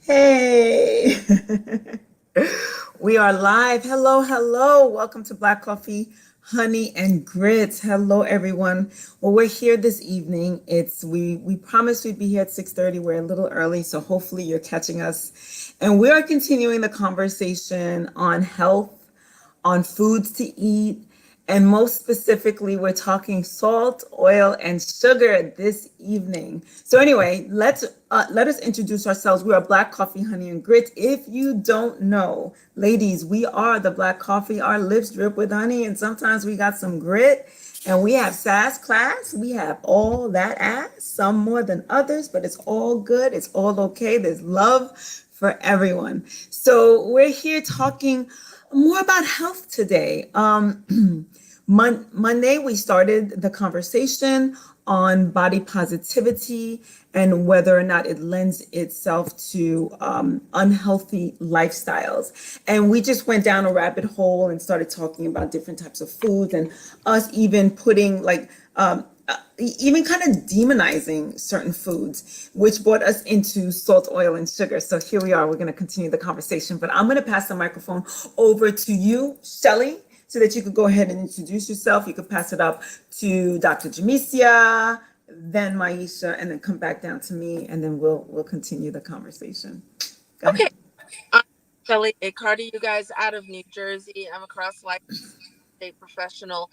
Hey, we are live. Hello, hello. Welcome to Black Coffee, Honey and Grits. Hello, everyone. Well, we're here this evening. We promised we'd be here at 6:30. We're a little early, so hopefully you're catching us. And we are continuing the conversation on health, on foods to eat, and most specifically, we're talking salt, oil, and sugar this evening. So anyway, let us introduce ourselves. We are Black Coffee, Honey, and Grits. If you don't know, ladies, we are the Black Coffee. Our lips drip with honey, and sometimes we got some grit. And we have Sass Class. We have all that ass, some more than others, but it's all good. It's all okay. There's love for everyone. So we're here talking more about health today. Monday, we started the conversation on body positivity and whether or not it lends itself to unhealthy lifestyles. And we just went down a rabbit hole and started talking about different types of foods and us even putting even kind of demonizing certain foods, which brought us into salt, oil, and sugar. So here we are. We're going to continue the conversation, but I'm going to pass the microphone over to you, Shellie, so that you could go ahead and introduce yourself. You could pass it up to Dr. Jemecia, then Maisha, and then come back down to me, and then we'll continue the conversation. Go Okay. ahead. I'm Shellie, a cardi you guys out of New Jersey. I'm a cross life estate professional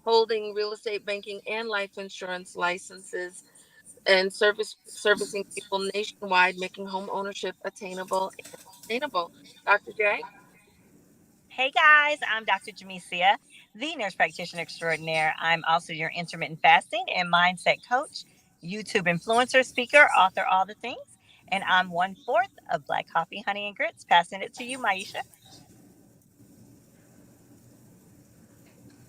holding real estate banking and life insurance licenses and servicing people nationwide, making home ownership attainable and sustainable. Dr. J? Hey guys, I'm Dr. Jemecia, the nurse practitioner extraordinaire. I'm also your intermittent fasting and mindset coach, YouTube influencer, speaker, author, all the things. And I'm one fourth of Black Coffee, Honey, and Grits. Passing it to you, Maisha.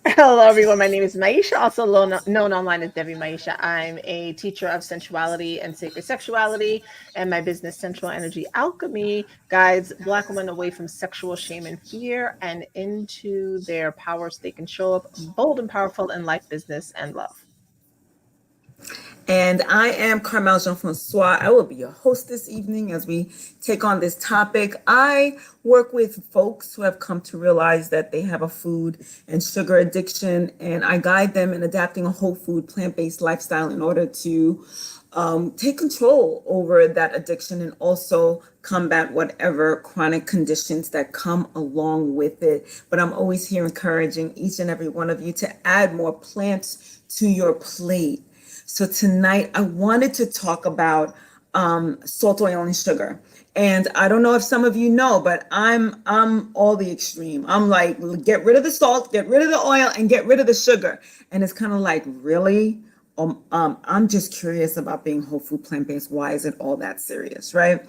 Hello, everyone. My name is Maisha, also known online as Debbie Maisha. I'm a teacher of sensuality and sacred sexuality, and my business, Sensual Energy Alchemy, guides Black women away from sexual shame and fear and into their power so they can show up bold and powerful in life, business, and love. And I am Carmel Jean Francois. I will be your host this evening as we take on this topic. I work with folks who have come to realize that they have a food and sugar addiction, and I guide them in adapting a whole food, plant based lifestyle in order to take control over that addiction and also combat whatever chronic conditions that come along with it. But I'm always here encouraging each and every one of you to add more plants to your plate. So tonight I wanted to talk about salt, oil, and sugar. And I don't know if some of you know, but I'm all the extreme. I'm like, get rid of the salt, get rid of the oil, and get rid of the sugar. And it's kind of like, really? I'm just curious about being whole food plant-based. Why is it all that serious, right?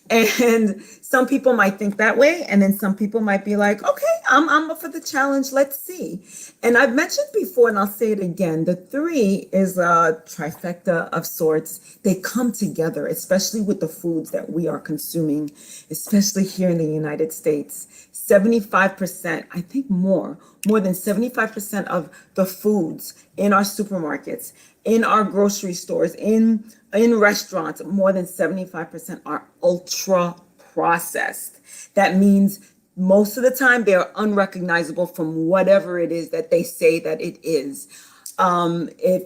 And some people might think that way, and then some people might be like, okay, I'm up for the challenge. Let's see. And I've mentioned before, and I'll say it again, the three is a trifecta of sorts. They come together, especially with the foods that we are consuming, especially here in the United States. 75%, I think more than 75% of the foods in our supermarkets, in our grocery stores, in restaurants, more than 75% are ultra processed. That means most of the time they are unrecognizable from whatever it is that they say that it is. If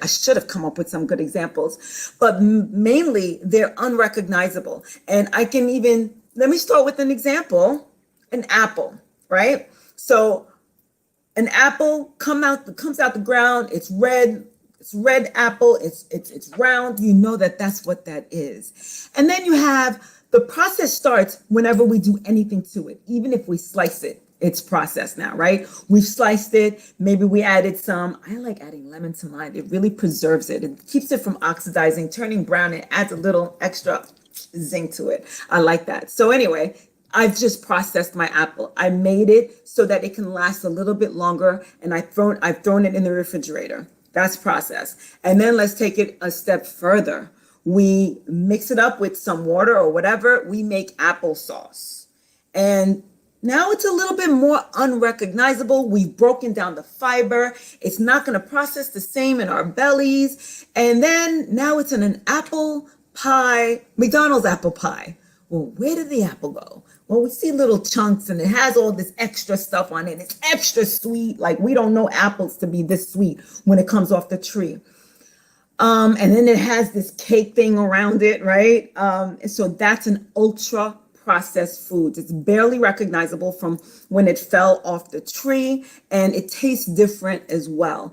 I should have come up with some good examples, but mainly they're unrecognizable. And let me start with an example, an apple, right? So an apple comes out the ground, it's red apple, it's round, you know that's what that is. And then you have the process starts whenever we do anything to it, even if we slice it. It's processed now, right? We've sliced it. Maybe we added I like adding lemon to mine. It really preserves it. It keeps it from oxidizing, turning brown. It adds a little extra zing to it. I like that. So anyway, I've just processed my apple. I made it so that it can last a little bit longer, and I've thrown it in the refrigerator. That's processed. And then let's take it a step further. We mix it up with some water or whatever. We make applesauce. And now it's a little bit more unrecognizable. We've broken down the fiber. It's not going to process the same in our bellies. And then now it's in an apple pie, McDonald's apple pie. Well, where did the apple go? Well, we see little chunks and it has all this extra stuff on it. It's extra sweet. Like, we don't know apples to be this sweet when it comes off the tree. And then it has this cake thing around it, right? So that's an ultra processed food. It's barely recognizable from when it fell off the tree, and it tastes different as well.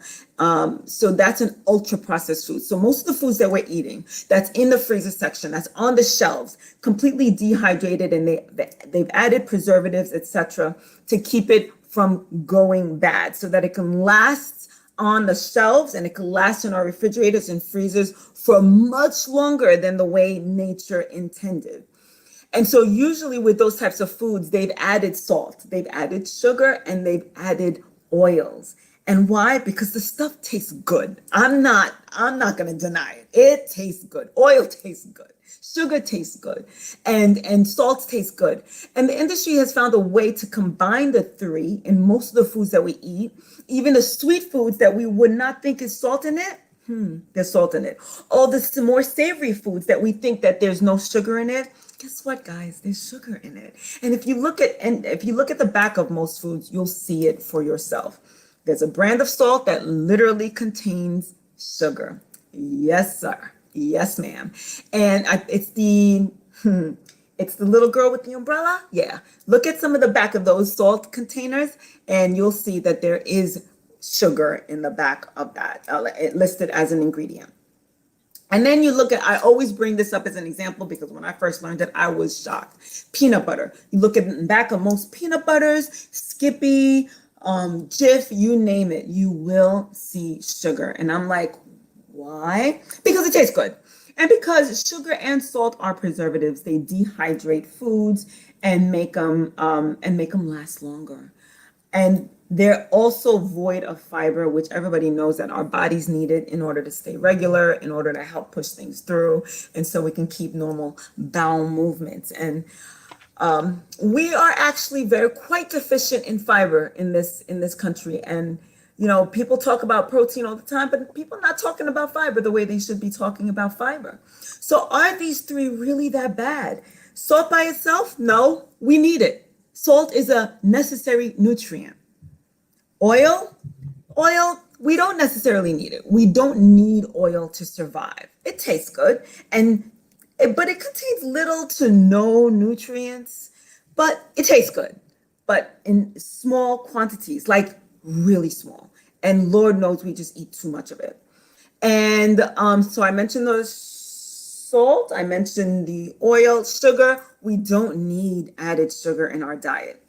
So that's an ultra processed food. So most of the foods that we're eating, that's in the freezer section, that's on the shelves, completely dehydrated, and they've added preservatives, etc., to keep it from going bad, so that it can last on the shelves and it can last in our refrigerators and freezers for much longer than the way nature intended. And so usually with those types of foods, they've added salt, they've added sugar, and they've added oils. And why? Because the stuff tastes good. I'm not going to deny it. It tastes good. Oil tastes good. Sugar tastes good, and salt tastes good. And the industry has found a way to combine the three in most of the foods that we eat. Even the sweet foods that we would not think is salt in it, there's salt in it. All the more savory foods that we think that there's no sugar in it, guess what, guys? There's sugar in it. And if you look at the back of most foods, you'll see it for yourself. There's a brand of salt that literally contains sugar. Yes, sir. Yes, ma'am. And it's the little girl with the umbrella. Yeah. Look at some of the back of those salt containers, and you'll see that there is sugar in the back of that, listed as an ingredient. And then you look at, I always bring this up as an example because when I first learned it, I was shocked. Peanut butter. You look at the back of most peanut butters, Skippy, Jif, you name it, you will see sugar. And I'm like, why? Because it tastes good. And because sugar and salt are preservatives, they dehydrate foods and make them last longer. And they're also void of fiber, which everybody knows that our bodies need it in order to stay regular, in order to help push things through, and so we can keep normal bowel movements. And we are actually quite deficient in fiber in this country. And people talk about protein all the time, but people are not talking about fiber the way they should be talking about fiber. So are these three really that bad? Salt by itself? No, we need it. Salt is a necessary nutrient. Oil, we don't necessarily need it. We don't need oil to survive. It tastes good, but it contains little to no nutrients, but it tastes good, but in small quantities, like really small. And Lord knows we just eat too much of it. And so I mentioned the salt, I mentioned the oil, sugar. We don't need added sugar in our diet,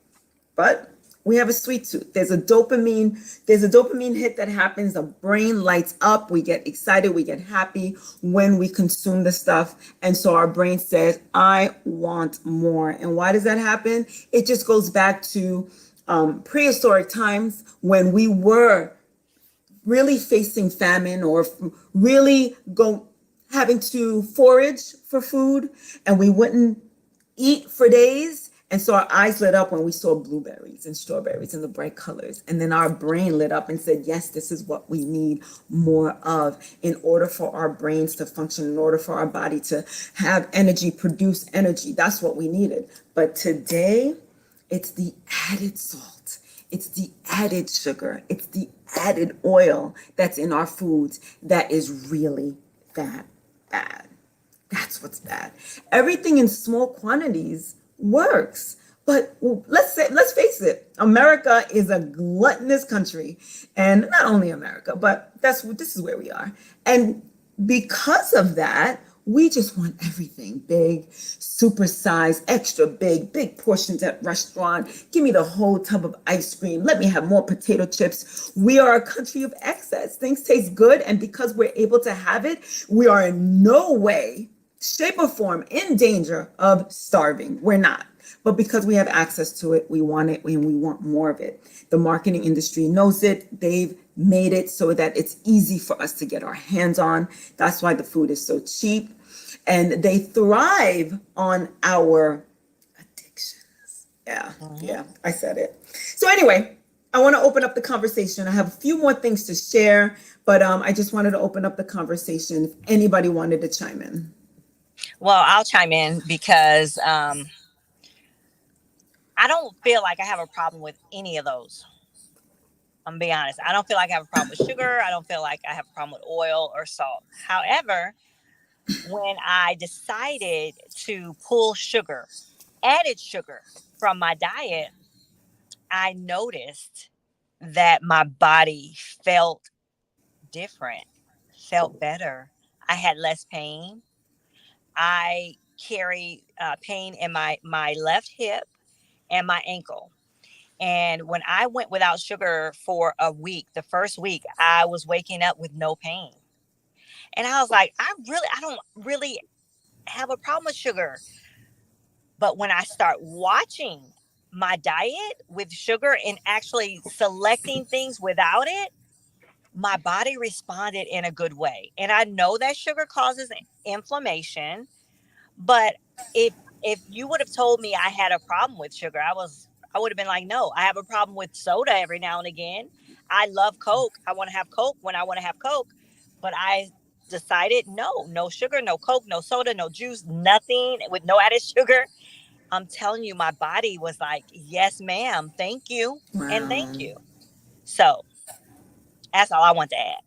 but we have a sweet tooth. There's a dopamine hit that happens. The brain lights up. We get excited. We get happy when we consume the stuff. And so our brain says, I want more. And why does that happen? It just goes back to prehistoric times when we were really facing famine or really having to forage for food, and we wouldn't eat for days. And so our eyes lit up when we saw blueberries and strawberries and the bright colors. And then our brain lit up and said, yes, this is what we need more of in order for our brains to function, in order for our body to have energy, produce energy. That's what we needed. But today, it's the added salt. It's the added sugar. It's the added oil that's in our foods that is really that bad. That's what's bad. Everything in small quantities works. But let's face it, America is a gluttonous country. And not only America, but this is where we are. And because of that, we just want everything big, supersized, extra big portions at restaurant. Give me the whole tub of ice cream. Let me have more potato chips. We are a country of excess. Things taste good. And because we're able to have it, we are in no way, shape or form in danger of starving. We're not. But because we have access to it, we want it and we want more of it. The marketing industry knows it. They've made it so that it's easy for us to get our hands on. That's why the food is so cheap. And they thrive on our addictions. Yeah, I said it. So anyway, I want to open up the conversation. I have a few more things to share, but I just wanted to open up the conversation if anybody wanted to chime in. Well, I'll chime in because I don't feel like I have a problem with any of those. I'm gonna be honest. I don't feel like I have a problem with sugar. I don't feel like I have a problem with oil or salt. However, when I decided to pull sugar, added sugar from my diet, I noticed that my body felt different, felt better. I had less pain. I carry pain in my left hip and my ankle. And when I went without sugar for a week, the first week, I was waking up with no pain. And I was like, I don't really have a problem with sugar. But when I start watching my diet with sugar and actually selecting things without it, my body responded in a good way. And I know that sugar causes inflammation, but if if you would have told me I had a problem with sugar, I would have been like, no, I have a problem with soda every now and again. I love Coke. I want to have Coke when I want to have Coke. But I decided no, no sugar, no Coke, no soda, no juice, nothing with no added sugar. I'm telling you, my body was like, yes, ma'am, thank you. And thank Wow. you. So that's all I want to add.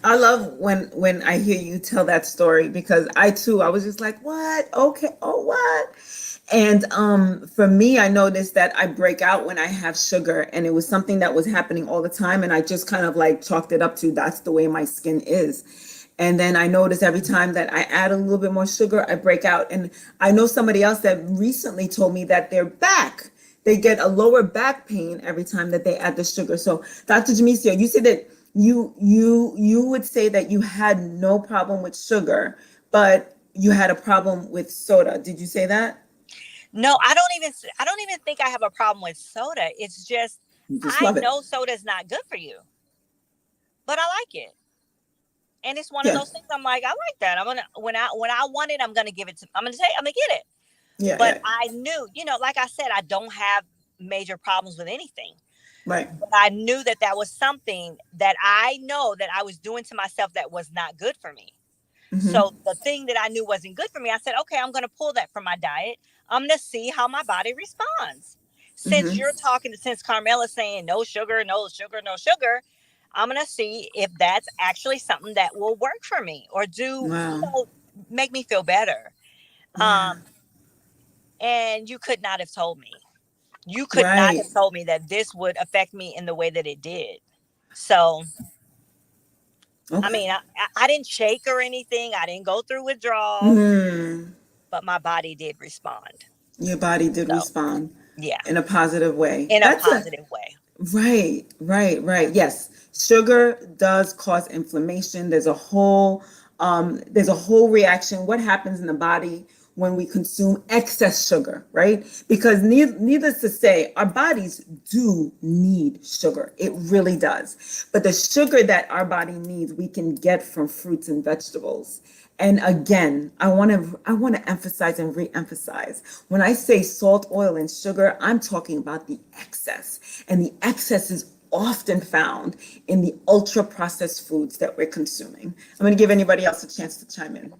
I love when I hear you tell that story because I too I was just like, what? Okay, oh what? And for me, I noticed that I break out when I have sugar, and it was something that was happening all the time, and I just kind of like chalked it up to that's the way my skin is. And then I notice every time that I add a little bit more sugar, I break out. And I know somebody else that recently told me that their back, they get a lower back pain every time that they add the sugar. So, Dr. Jamecia, you said that you would say that you had no problem with sugar, but you had a problem with soda. Did you say that? No, I don't even think I have a problem with soda. It's just You just I love it. know soda is not good for you, but I like it. And it's one of Yeah. those things I'm like, I like that. I'm gonna when I want it, I'm gonna give it to I'm gonna get it. Yeah, But yeah. I knew, like I said, I don't have major problems with anything. Right. But I knew that that was something that I know that I was doing to myself that was not good for me. Mm-hmm. So the thing that I knew wasn't good for me, I said, okay, I'm going to pull that from my diet. I'm going to see how my body responds. Mm-hmm. Since Carmela's saying no sugar, no sugar, no sugar, I'm going to see if that's actually something that will work for me or Wow. make me feel better. Yeah. Um, and you could not have told me. You could not Right. have told me that this would affect me in the way that it did. So, I Okay. mean, I didn't shake or anything. I didn't go through withdrawals, Hmm. but my body did respond. Your body did So, respond yeah, in a positive way. in a That's a positive way. right, right, right. Yes, sugar does cause inflammation. There's a whole reaction. What happens in the body when we consume excess sugar, right? Because needless to say, our bodies do need sugar. It really does. But the sugar that our body needs, we can get from fruits and vegetables. And again, I want to emphasize and re-emphasize. When I say salt, oil, and sugar, I'm talking about the excess. And the excess is often found in the ultra processed foods that we're consuming. I'm going to give anybody else a chance to chime in.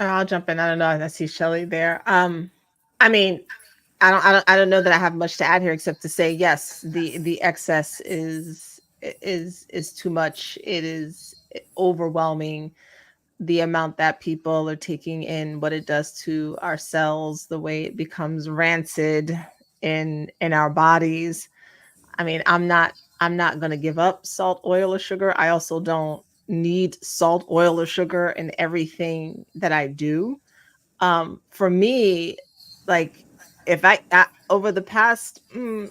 I'll jump in. I don't know. I see Shellie there. I mean, I don't know that I have much to add here except to say yes, the excess is too much. It is overwhelming, the amount that people are taking in, what it does to our cells, the way it becomes rancid in our bodies. I mean, I'm not going to give up salt, oil, or sugar. I also don't need salt, oil, or sugar in everything that I do. For me, like if I over the past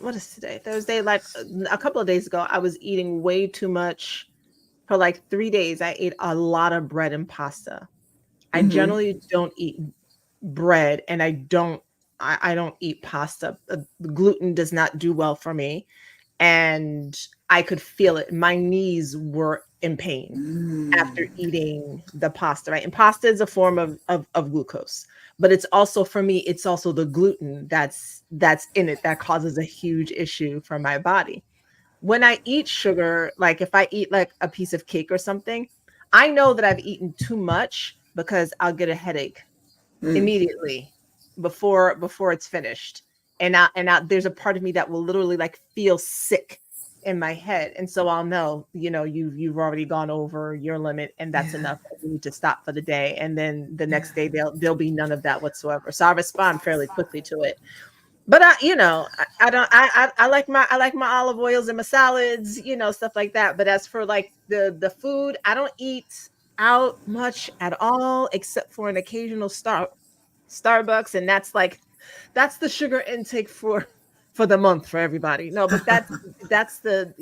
what is today? Thursday, like a couple of days ago, I was eating way too much. For like 3 days, I ate a lot of bread and pasta. I Mm-hmm. generally don't eat bread, and I don't eat pasta. Gluten does not do well for me, and I could feel it. My knees were in pain after Mm. eating the pasta, right? And pasta is a form of glucose, but it's also, for me, it's also the gluten that's in it that causes a huge issue for my body. When I eat sugar, like if I eat like a piece of cake or something, I know that I've eaten too much, because I'll get a headache Mm. immediately before it's finished. There's a part of me that will literally like feel sick in my head. And so I'll know, you've already gone over your limit and that's Yeah. enough. You need to stop for the day. And then the next day there'll be none of that whatsoever. So I respond fairly quickly to it. But I don't I like my olive oils and my salads, stuff like that. But as for like the food, I don't eat out much at all except for an occasional Starbucks, and that's the sugar intake for the month for everybody. No, but that's the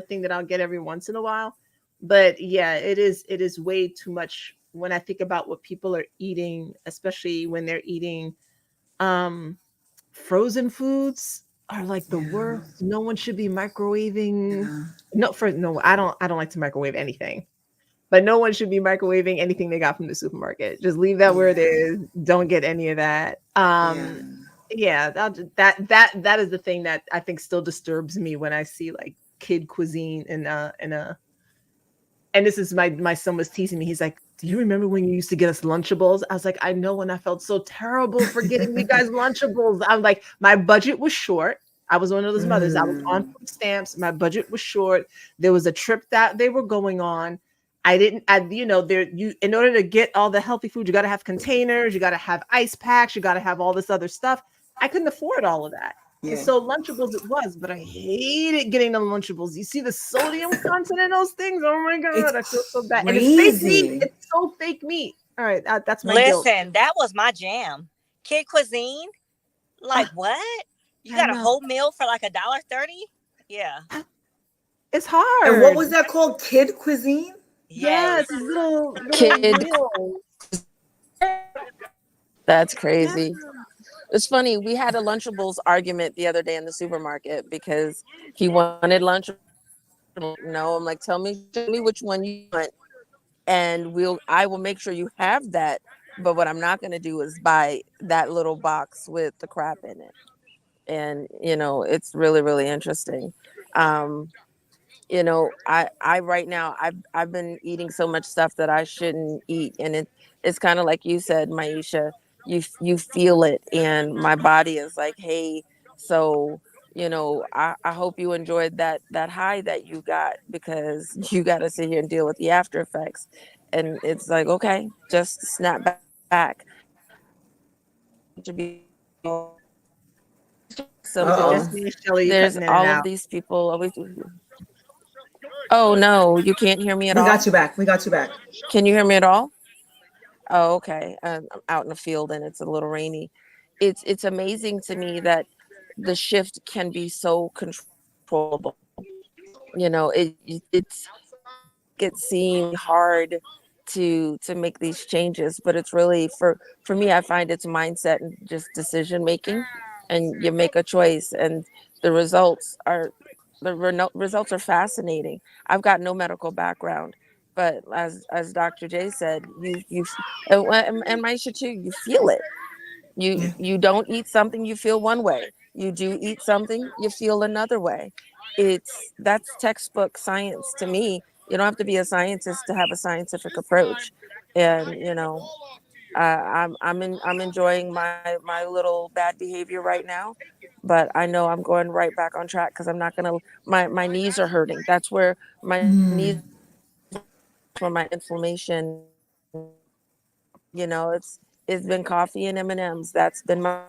thing that I'll get every once in a while. But yeah, it is way too much when I think about what people are eating, especially when they're eating um frozen foods are like the Yeah. worst. No one should be microwaving. Yeah. No, I don't like to microwave anything. But no one should be microwaving anything they got from the supermarket. Just leave that where it Yeah. is. Don't get any of that. Yeah. Yeah, that is the thing that I think still disturbs me when I see like kid cuisine in a and this is my son was teasing me. He's like, "Do you remember when you used to get us Lunchables?" I was like, "I know, and I felt so terrible for getting you guys Lunchables." I'm like, my budget was short. I was one of those mothers. I was on Mm. food stamps. My budget was short. There was a trip that they were going on. I didn't, I, there you in order to get all the healthy food, you got to have containers, you got to have ice packs, you got to have all this other stuff. I couldn't afford all of that. And Yeah. so Lunchables it was, but I hated getting them Lunchables. You see the sodium content in those things? Oh my It's God, I feel so bad. And it's fake meat. crazy. It's so fake meat. All right, that's my guilt. Listen, that was my jam. Kid cuisine. Like Ah, what? You I got a know. whole meal for like $1.30? Yeah. It's And what hard. was that called? Kid cuisine? Yes, Yes. it's little Kid, meals. that's Yeah. crazy. It's funny. We had a Lunchables argument the other day in the supermarket because he wanted Lunchables. No, I'm like, show me which one you want, and I will make sure you have that. But what I'm not going to do is buy that little box with the crap in it. And it's really, really interesting. Um, I right now I've been eating so much stuff that I shouldn't eat, and it's kind of like you said, Maisha. You feel it, and my body is like, hey, so I hope you enjoyed that high that you got, because you got to sit here and deal with the after effects. And it's like, okay, just snap back. To be Is it simple. just Uh-oh. me and Shelly? You There's cutting in and all of out. these people always. Oh no, you can't hear me at We got all? you back. We got you back. Can you hear me at all? Oh, okay. I'm out in the field and it's a little rainy. It's amazing to me that the shift can be so controllable. It's it seems hard to make these changes, but it's really for me. I find it's mindset and just decision making, and you make a choice, and the results are results are fascinating. I've got no medical background, but as Dr. J said, you and Maisha too, you feel it. you Yeah. you don't eat something, you feel one way. You do eat something, you feel another way. That's textbook science to me. You don't have to be a scientist to have a scientific approach. And I'm enjoying my little bad behavior right now, but I know I'm going right back on track, because I'm not gonna. My knees are hurting. That's where my knees, Mm. where my inflammation. It's been coffee and M&Ms. That's been my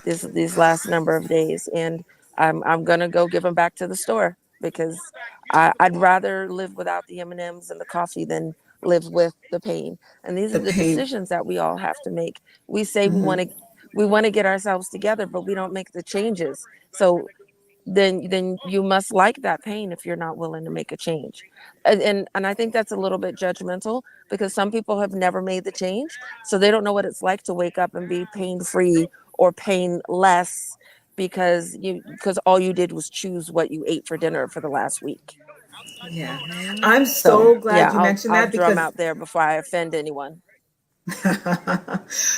these last number of days, and I'm gonna go give them back to the store, because I'd rather live without the M&Ms and the coffee than live with the pain. And these are The the pain. decisions that we all have to make. We say Hmm. we want to get ourselves together, but we don't make the changes. So then you must like that pain if you're not willing to make a change. And I think that's a little bit judgmental, because some people have never made the change, so they don't know what it's like to wake up and be pain free or pain less, because all you did was choose what you ate for dinner for the last week. Yeah. Mhm. I'm So so glad yeah, you mentioned I'll that drum because out there before I offend anyone.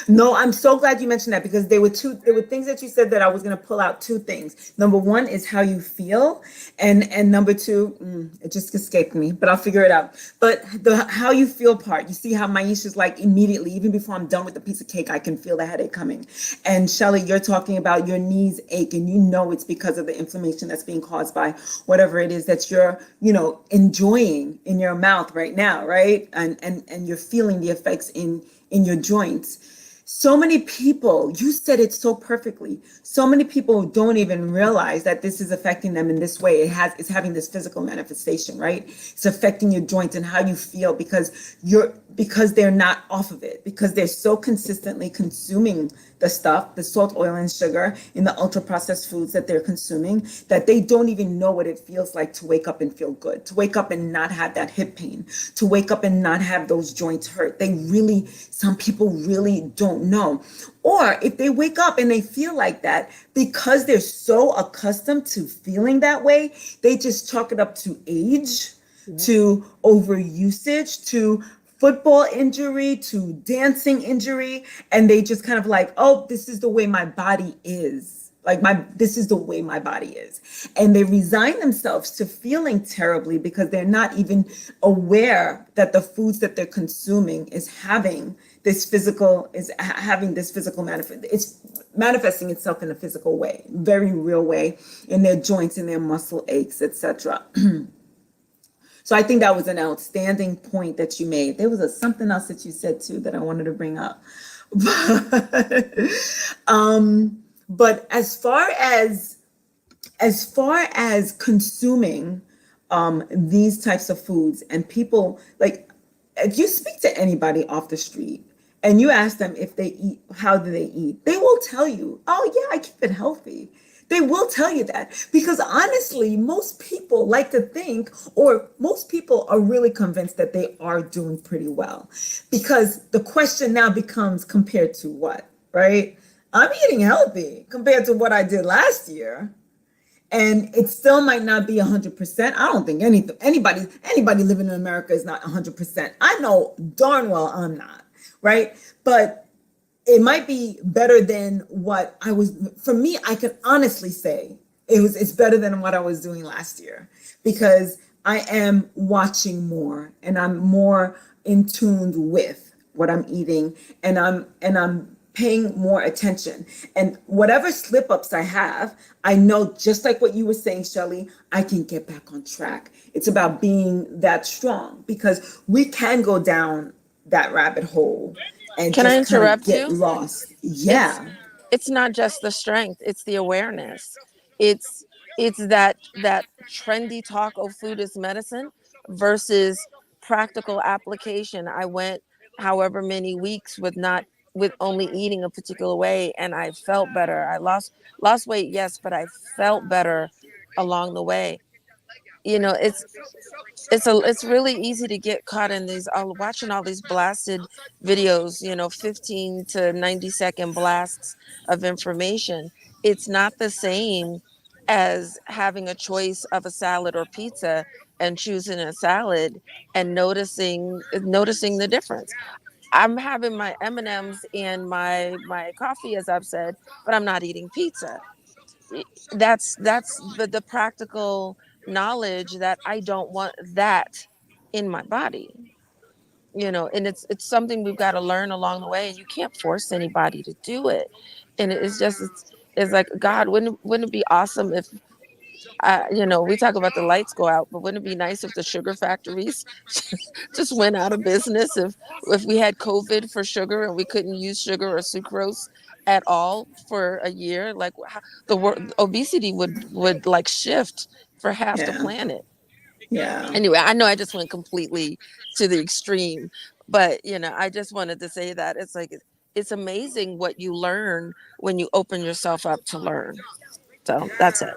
No, I'm so glad you mentioned that because there were things that you said that I was going to pull out two things. Number one is how you feel, and number two, it just escaped me, but I'll figure it out. But the how you feel part, you see how Maisha's like immediately, even before I'm done with the piece of cake, I can feel the headache coming. And Shelly, you're talking about your knees ache, and you know it's because of the inflammation that's being caused by whatever it is that you're, enjoying in your mouth right now, right? And you're feeling the effects in your joints. So many people, you said it so perfectly. So many people don't even realize that this is affecting them in this way. It's having this physical manifestation, right? It's affecting your joints and how you feel because they're not off of it, because they're so consistently consuming the stuff, the salt, oil, and sugar in the ultra processed foods that they're consuming, that they don't even know what it feels like to wake up and feel good, to wake up and not have that hip pain, to wake up and not have those joints hurt. Some people really don't know. Or if they wake up and they feel like that, because they're so accustomed to feeling that way, they just chalk it up to age, to overusage, to football injury, to dancing injury, and they just kind of like, oh, this is the way my body is. This is the way my body is. And they resign themselves to feeling terribly because they're not even aware that the foods that they're consuming is having this physical manifest. It's manifesting itself in a physical way, very real way, in their joints, in their muscle aches, etc. So I think that was an outstanding point that you made. There was something else that you said too that I wanted to bring up. But as far as consuming these types of foods, and people, like, if you speak to anybody off the street and you ask them if they eat, how do they eat, they will tell you, oh yeah, I keep it healthy. They will tell you that because honestly, most people like to think, or most people are really convinced that they are doing pretty well, because the question now becomes, compared to what, right? I'm eating healthy compared to what I did last year. And it still might not be 100%. I don't think anybody living in America is not 100%. I know darn well I'm not, right? But it might be better than what I was. For me, I can honestly say it's better than what I was doing last year, because I am watching more and I'm more in tune with what I'm eating, and I'm paying more attention. And whatever slip ups I have, I know, just like what you were saying, Shelly, I can get back on track. It's about being that strong, because we can go down that rabbit hole and Can I just kind of interrupt get you? lost. It's Yeah. it's not just the strength, it's the awareness. It's that trendy talk of food is medicine versus practical application. I went however many weeks with only eating a particular way, and I felt better. I lost weight, yes, but I felt better along the way. It's really easy to get caught in these, watching all these blasted videos, 15 to 90-second blasts of information. It's not the same as having a choice of a salad or pizza and choosing a salad and noticing the difference. I'm having my M&Ms and my coffee, as I've said, but I'm not eating pizza. That's the practical knowledge that I don't want that in my body. And it's something we've got to learn along the way, and you can't force anybody to do it. And it's like, God, wouldn't it be awesome if, we talk about the lights go out, but wouldn't it be nice if the sugar factories just went out of business, if we had COVID for sugar and we couldn't use sugar or sucrose at all for a year? Like, how, obesity would like shift for half the Yeah. planet. Yeah. Anyway, I know I just went completely to the extreme, but I just wanted to say that it's like, it's amazing what you learn when you open yourself up to learn. So that's it.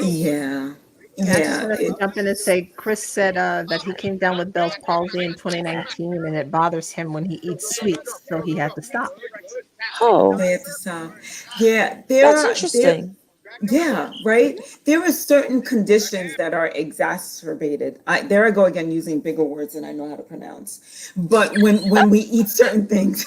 Yeah. And I just Yeah. wanted to jump in and say, Chris said that he came down with Bell's palsy in 2019, and it bothers him when he eats sweets, so he had to stop. Oh, They have to stop. Yeah. that's interesting. Yeah, right. There are certain conditions that are exacerbated. There I go again using bigger words than I know how to pronounce. But when we eat certain things,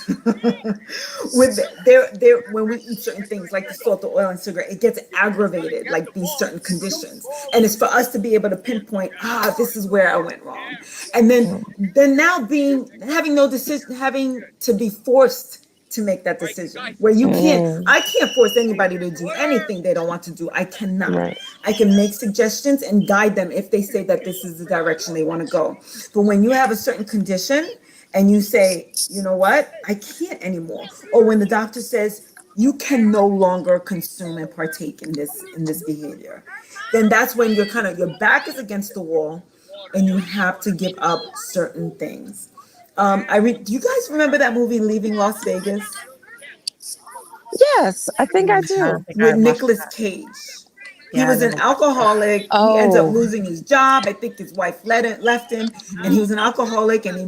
with there when we eat certain things like the salt, the oil, and sugar, it gets aggravated like these certain conditions, and it's for us to be able to pinpoint, this is where I went wrong, and then now being having no decision, having to be forced to make that decision where you can't Mm, I can't force anybody to do anything they don't want to do. I cannot. right. I can make suggestions and guide them if they say that this is the direction they want to go. But when you have a certain condition and you say, you know what, I can't anymore, or when the doctor says you can no longer consume and partake in this behavior, then that's when you're kind of your back is against the wall and you have to give up certain things. Do you guys remember that movie Leaving Las Vegas Yes, I think I I do. don't think with I watched Nicolas that. Cage? He Yeah, I was an never watched that. alcoholic. He ends up Oh, losing his job. I think his wife left him, and he was an alcoholic. And he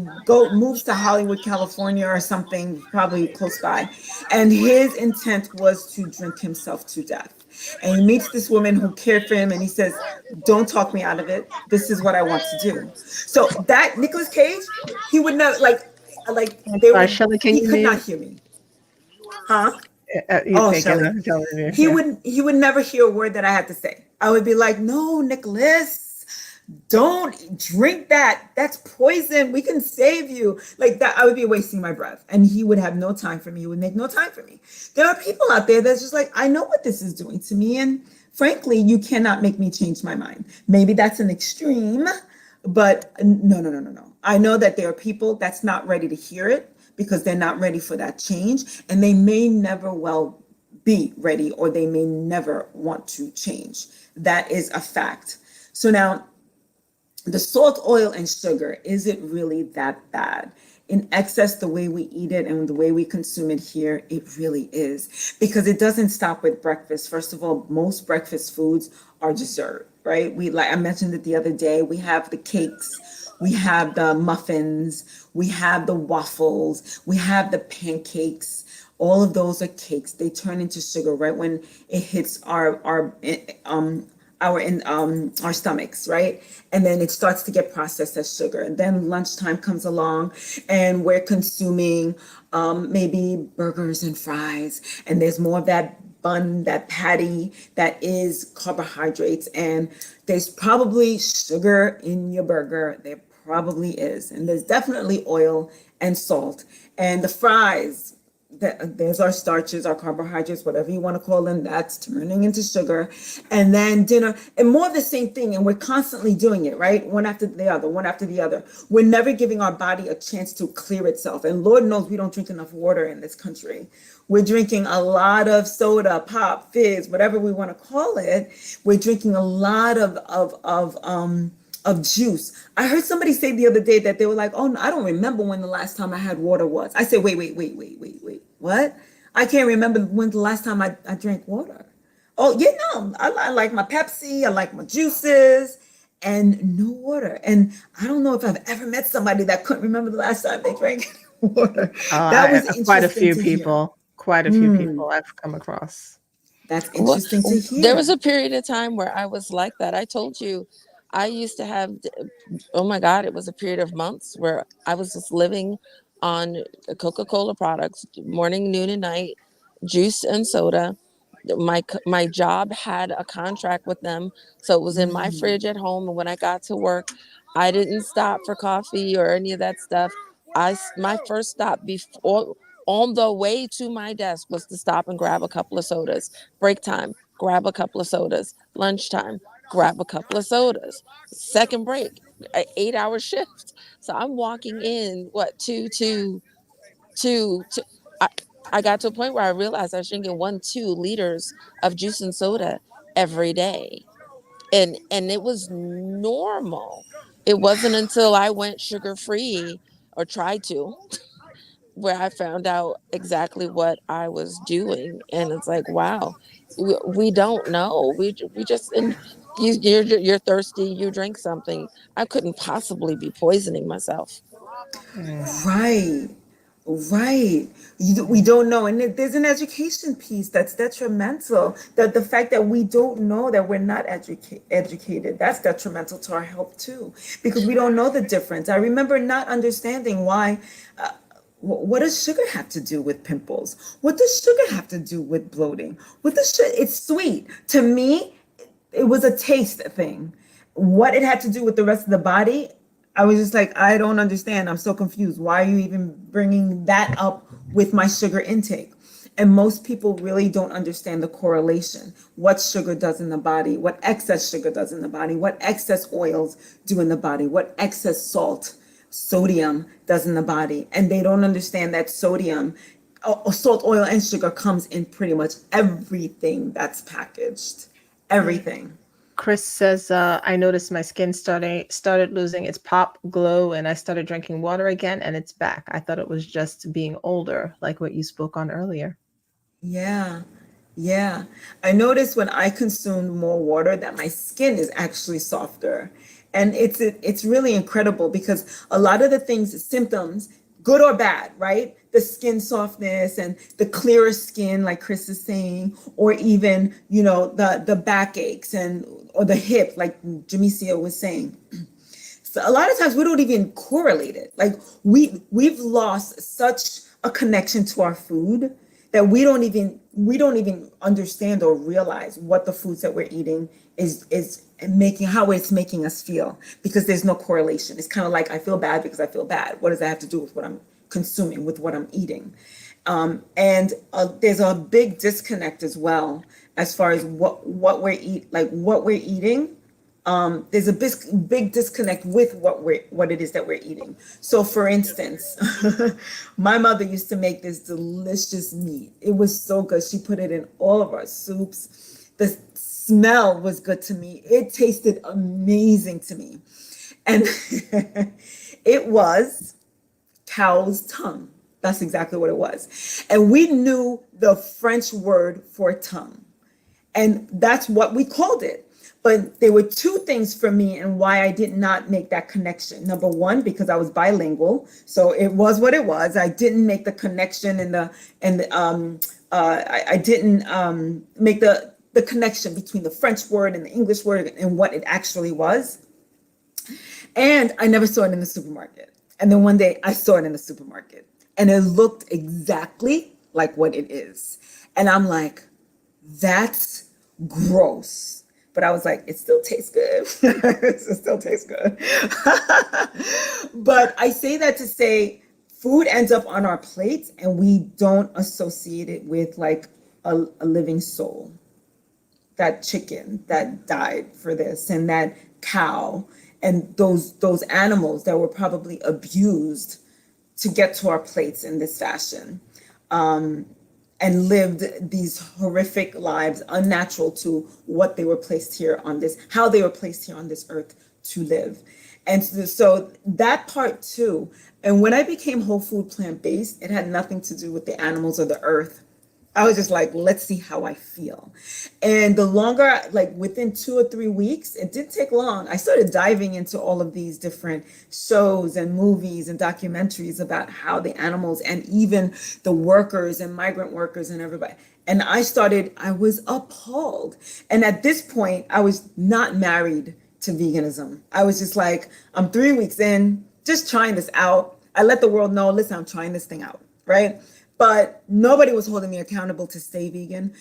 moves to Hollywood, California, or something, probably close by. And his intent was to drink himself to death. And he meets this woman who cared for him, and he says, "Don't talk me out of it. This is what I want to do." So that Nicolas Cage, he would never like I'm they sorry, would. Shelly, can He you could not mute? hear me, huh? You Oh, taking Shelly. a Shelly mute? He Yeah. would he would never hear a word that I had to say. I would be like, "No, Nicholas, don't drink that. That's poison. We can save you." Like that, I would be wasting my breath. And he would have no time for me. He would make no time for me. There are people out there that's just like, I know what this is doing to me. And frankly, you cannot make me change my mind. Maybe that's an extreme, but no, no, no, no, no. I know that there are people that's not ready to hear it because they're not ready for that change. And they may never well be ready, or they may never want to change. That is a fact. So now, the salt, oil, and sugar, is it really that bad? In excess, the way we eat it and the way we consume it here, it really is. Because it doesn't stop with breakfast. First of all, most breakfast foods are dessert, right? Like I mentioned it the other day, we have the cakes, we have the muffins, we have the waffles, we have the pancakes. All of those are cakes. They turn into sugar right when it hits our stomachs, right? And then it starts to get processed as sugar. And then lunchtime comes along and we're consuming maybe burgers and fries. And there's more of that bun, that patty that is carbohydrates. And there's probably sugar in your burger. There probably is. And there's definitely oil and salt. And the fries, there's our starches, our carbohydrates, whatever you want to call them, that's turning into sugar. And then dinner, and more of the same thing. And we're constantly doing it, right? One after the other, one after the other. We're never giving our body a chance to clear itself. And Lord knows we don't drink enough water in this country. We're drinking a lot of soda, pop, fizz, whatever we want to call it. We're drinking a lot of juice. I heard somebody say the other day that they were like, "Oh, no, I don't remember when the last time I had water was." I said, wait. What? I can't remember when the last time I drank water. Oh, yeah, no, I like my Pepsi, I like my juices, and no water. And I don't know if I've ever met somebody that couldn't remember the last time they drank water. That was Quite a interesting few to hear. people. Quite a few people I've come across. That's well, interesting to there was hear. a period of time where I was like that. I told you, I used to have, oh my God, it was a period of months where I was just living on Coca-Cola products, morning, noon, and night, juice and soda. My job had a contract with them, so it was in my fridge at home. And when I got to work, I didn't stop for coffee or any of that stuff. My first stop before on the way to my desk was to stop and grab a couple of sodas. Break time, grab a couple of sodas. Lunchtime, grab a couple of sodas. Second break, an 8 hour shift. So I'm walking in what two. I, I got to a point where I realized I was drinking 1-2 liters of juice and soda every day, and it was normal. It wasn't until I went sugar free or tried to where I found out exactly what I was doing, and it's like, wow, we don't know. We just and you're thirsty. You drink something. I couldn't possibly be poisoning myself. Mm. Right. Right. We don't know. And there's an education piece that's detrimental. That the fact that we don't know that we're not educated, that's detrimental to our health too, because we don't know the difference. I remember not understanding why. What does sugar have to do with pimples? What does sugar have to do with bloating? What does it's sweet. To me, it was a taste thing. What it had to do with the rest of the body, I was just like, I don't understand. I'm so confused. Why are you even bringing that up with my sugar intake? And most people really don't understand the correlation, what sugar does in the body, what excess sugar does in the body, what excess oils do in the body, what excess sodium does in the body. And they don't understand that sodium, salt, oil, and sugar comes in pretty much everything that's packaged. Everything. Chris says, I noticed my skin started losing its pop glow, and I started drinking water again, and it's back. I thought it was just being older, like what you spoke on earlier. Yeah. Yeah. I noticed when I consumed more water that my skin is actually softer. And it's really incredible because a lot of the things, symptoms, good or bad, right? The skin softness and the clearer skin, like Chris is saying, or even, the backaches and or the hip, like Jemecia was saying. So a lot of times we don't even correlate it. Like we've lost such a connection to our food that we don't even understand or realize what the foods that we're eating is making, how it's making us feel, because there's no correlation. It's kind of like, I feel bad because I feel bad. What does that have to do with what I'm consuming, with what I'm eating? And there's a big disconnect as well as far as what we're eating. There's a big disconnect with what it is that we're eating. So for instance, my mother used to make this delicious meat. It was so good. She put it in all of our soups. The smell was good to me. It tasted amazing to me. And it was cow's tongue. That's exactly what it was. And we knew the French word for tongue. And that's what we called it. But there were two things for me and why I did not make that connection. Number one, because I was bilingual, so it was what it was. I didn't make the connection I didn't make the connection between the French word and the English word and what it actually was. And I never saw it in the supermarket. And then one day I saw it in the supermarket, and it looked exactly like what it is. And I'm like, that's gross. But I was like, it still tastes good. It still tastes good. But I say that to say food ends up on our plates and we don't associate it with like a living soul. That chicken that died for this, and that cow, and those animals that were probably abused to get to our plates in this fashion. And lived these horrific lives, unnatural to what they were placed here on this, how they were placed here on this earth to live. And so that part too. And when I became whole food plant-based, it had nothing to do with the animals or the earth. I was just like, let's see how I feel. And the longer, like within 2 or 3 weeks, it didn't take long. I started diving into all of these different shows and movies and documentaries about how the animals and even the workers and migrant workers and everybody. And I was appalled. And at this point, I was not married to veganism. I was just like, I'm 3 weeks in, just trying this out. I let the world know, listen, I'm trying this thing out, right? But nobody was holding me accountable to stay vegan.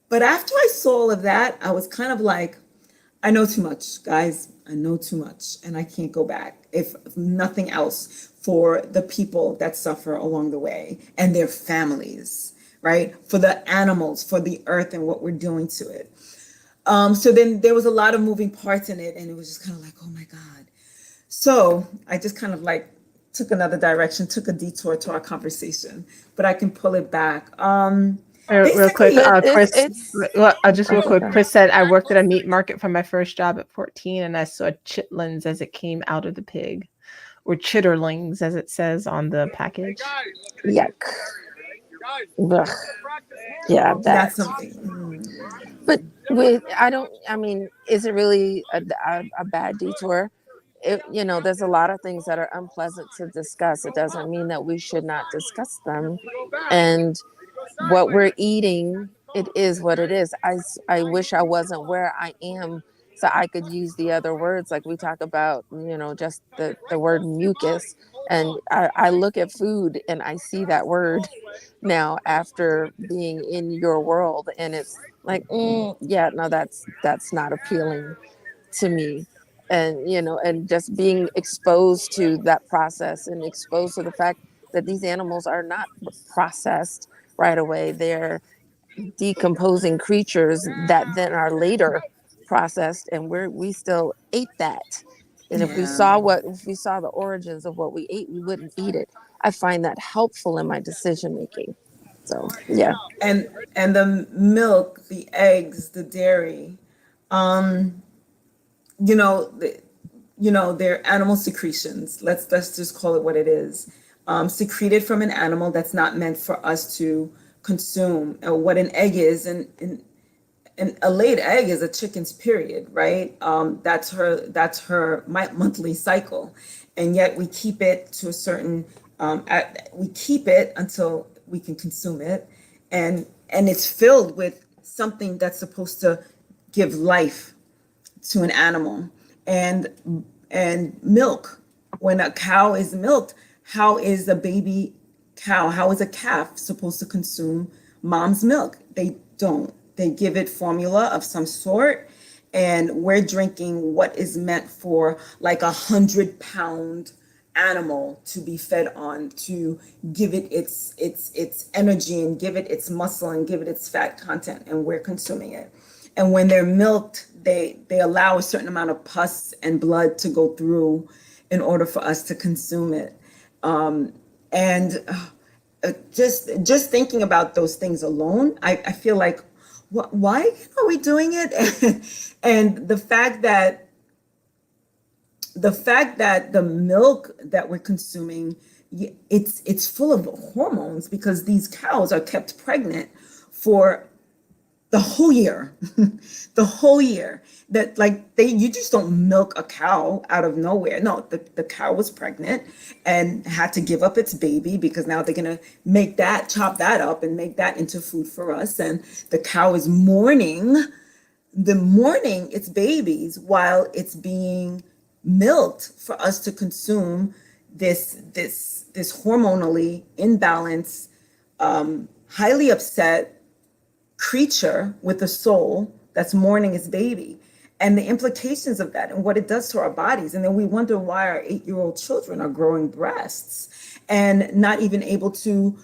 But after I saw all of that, I was kind of like, I know too much, guys. I know too much, and I can't go back, if nothing else, for the people that suffer along the way and their families, right? For the animals, for the earth and what we're doing to it. So then there was a lot of moving parts in it, and it was just kind of like, oh my God. So I just kind of like took another direction, took a detour to our conversation, but I can pull it back. Real quick, Chris. Real quick. Okay. Chris said, I worked at a meat market for my first job at 14, and I saw chitlins as it came out of the pig, or chitterlings as it says on the package. Yuck. Ugh. Yeah, That's something. But is it really a bad detour? there's a lot of things that are unpleasant to discuss. It doesn't mean that we should not discuss them. And what we're eating, it is what it is. I wish I wasn't where I am so I could use the other words, like we talk about, just the word mucus. And I look at food and I see that word now after being in your world, and it's like, yeah, no, that's not appealing to me. And and just being exposed to that process and exposed to the fact that these animals are not processed right away. They're decomposing creatures that then are later processed, and we still ate that. And Yeah. if we saw the origins of what we ate, we wouldn't eat it. I find that helpful in my decision making. So yeah. And the milk, the eggs, the dairy, um, you know, the, they're animal secretions. Let's just call it what it is. Secreted from an animal that's not meant for us to consume. What an egg is, and a laid egg is a chicken's period, right? That's her monthly cycle, and yet we keep it to a certain we keep it until we can consume it, and it's filled with something that's supposed to give life to an animal. And milk, when a cow is milked, how is a baby cow, how is a calf supposed to consume mom's milk? They don't. They give it formula of some sort, and we're drinking what is meant for like 100-pound animal to be fed on, to give it its energy and give it its muscle and give it its fat content, and we're consuming it. And when they're milked, they allow a certain amount of pus and blood to go through in order for us to consume it. And just thinking about those things alone, I feel like, why are we doing it? And the fact that the milk that we're consuming, it's full of hormones, because these cows are kept pregnant for the whole year. The whole year, that like you just don't milk a cow out of nowhere. No, the cow was pregnant and had to give up its baby, because now they're gonna chop that up and make that into food for us. And the cow is mourning its babies while it's being milked for us to consume this hormonally imbalanced, highly upset creature with a soul that's mourning its baby, and the implications of that and what it does to our bodies. And then we wonder why our 8-year-old children are growing breasts and not even able to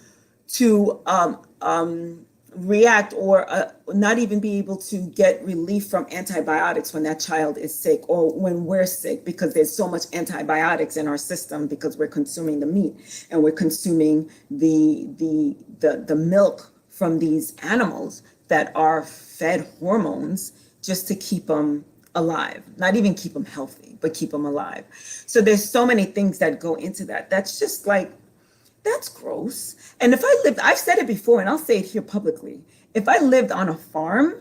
react, or not even be able to get relief from antibiotics when that child is sick, or when we're sick, because there's so much antibiotics in our system, because we're consuming the meat and we're consuming the milk from these animals that are fed hormones just to keep them alive, not even keep them healthy, but keep them alive. So there's so many things that go into that. That's just like, that's gross. And I've said it before and I'll say it here publicly. If I lived on a farm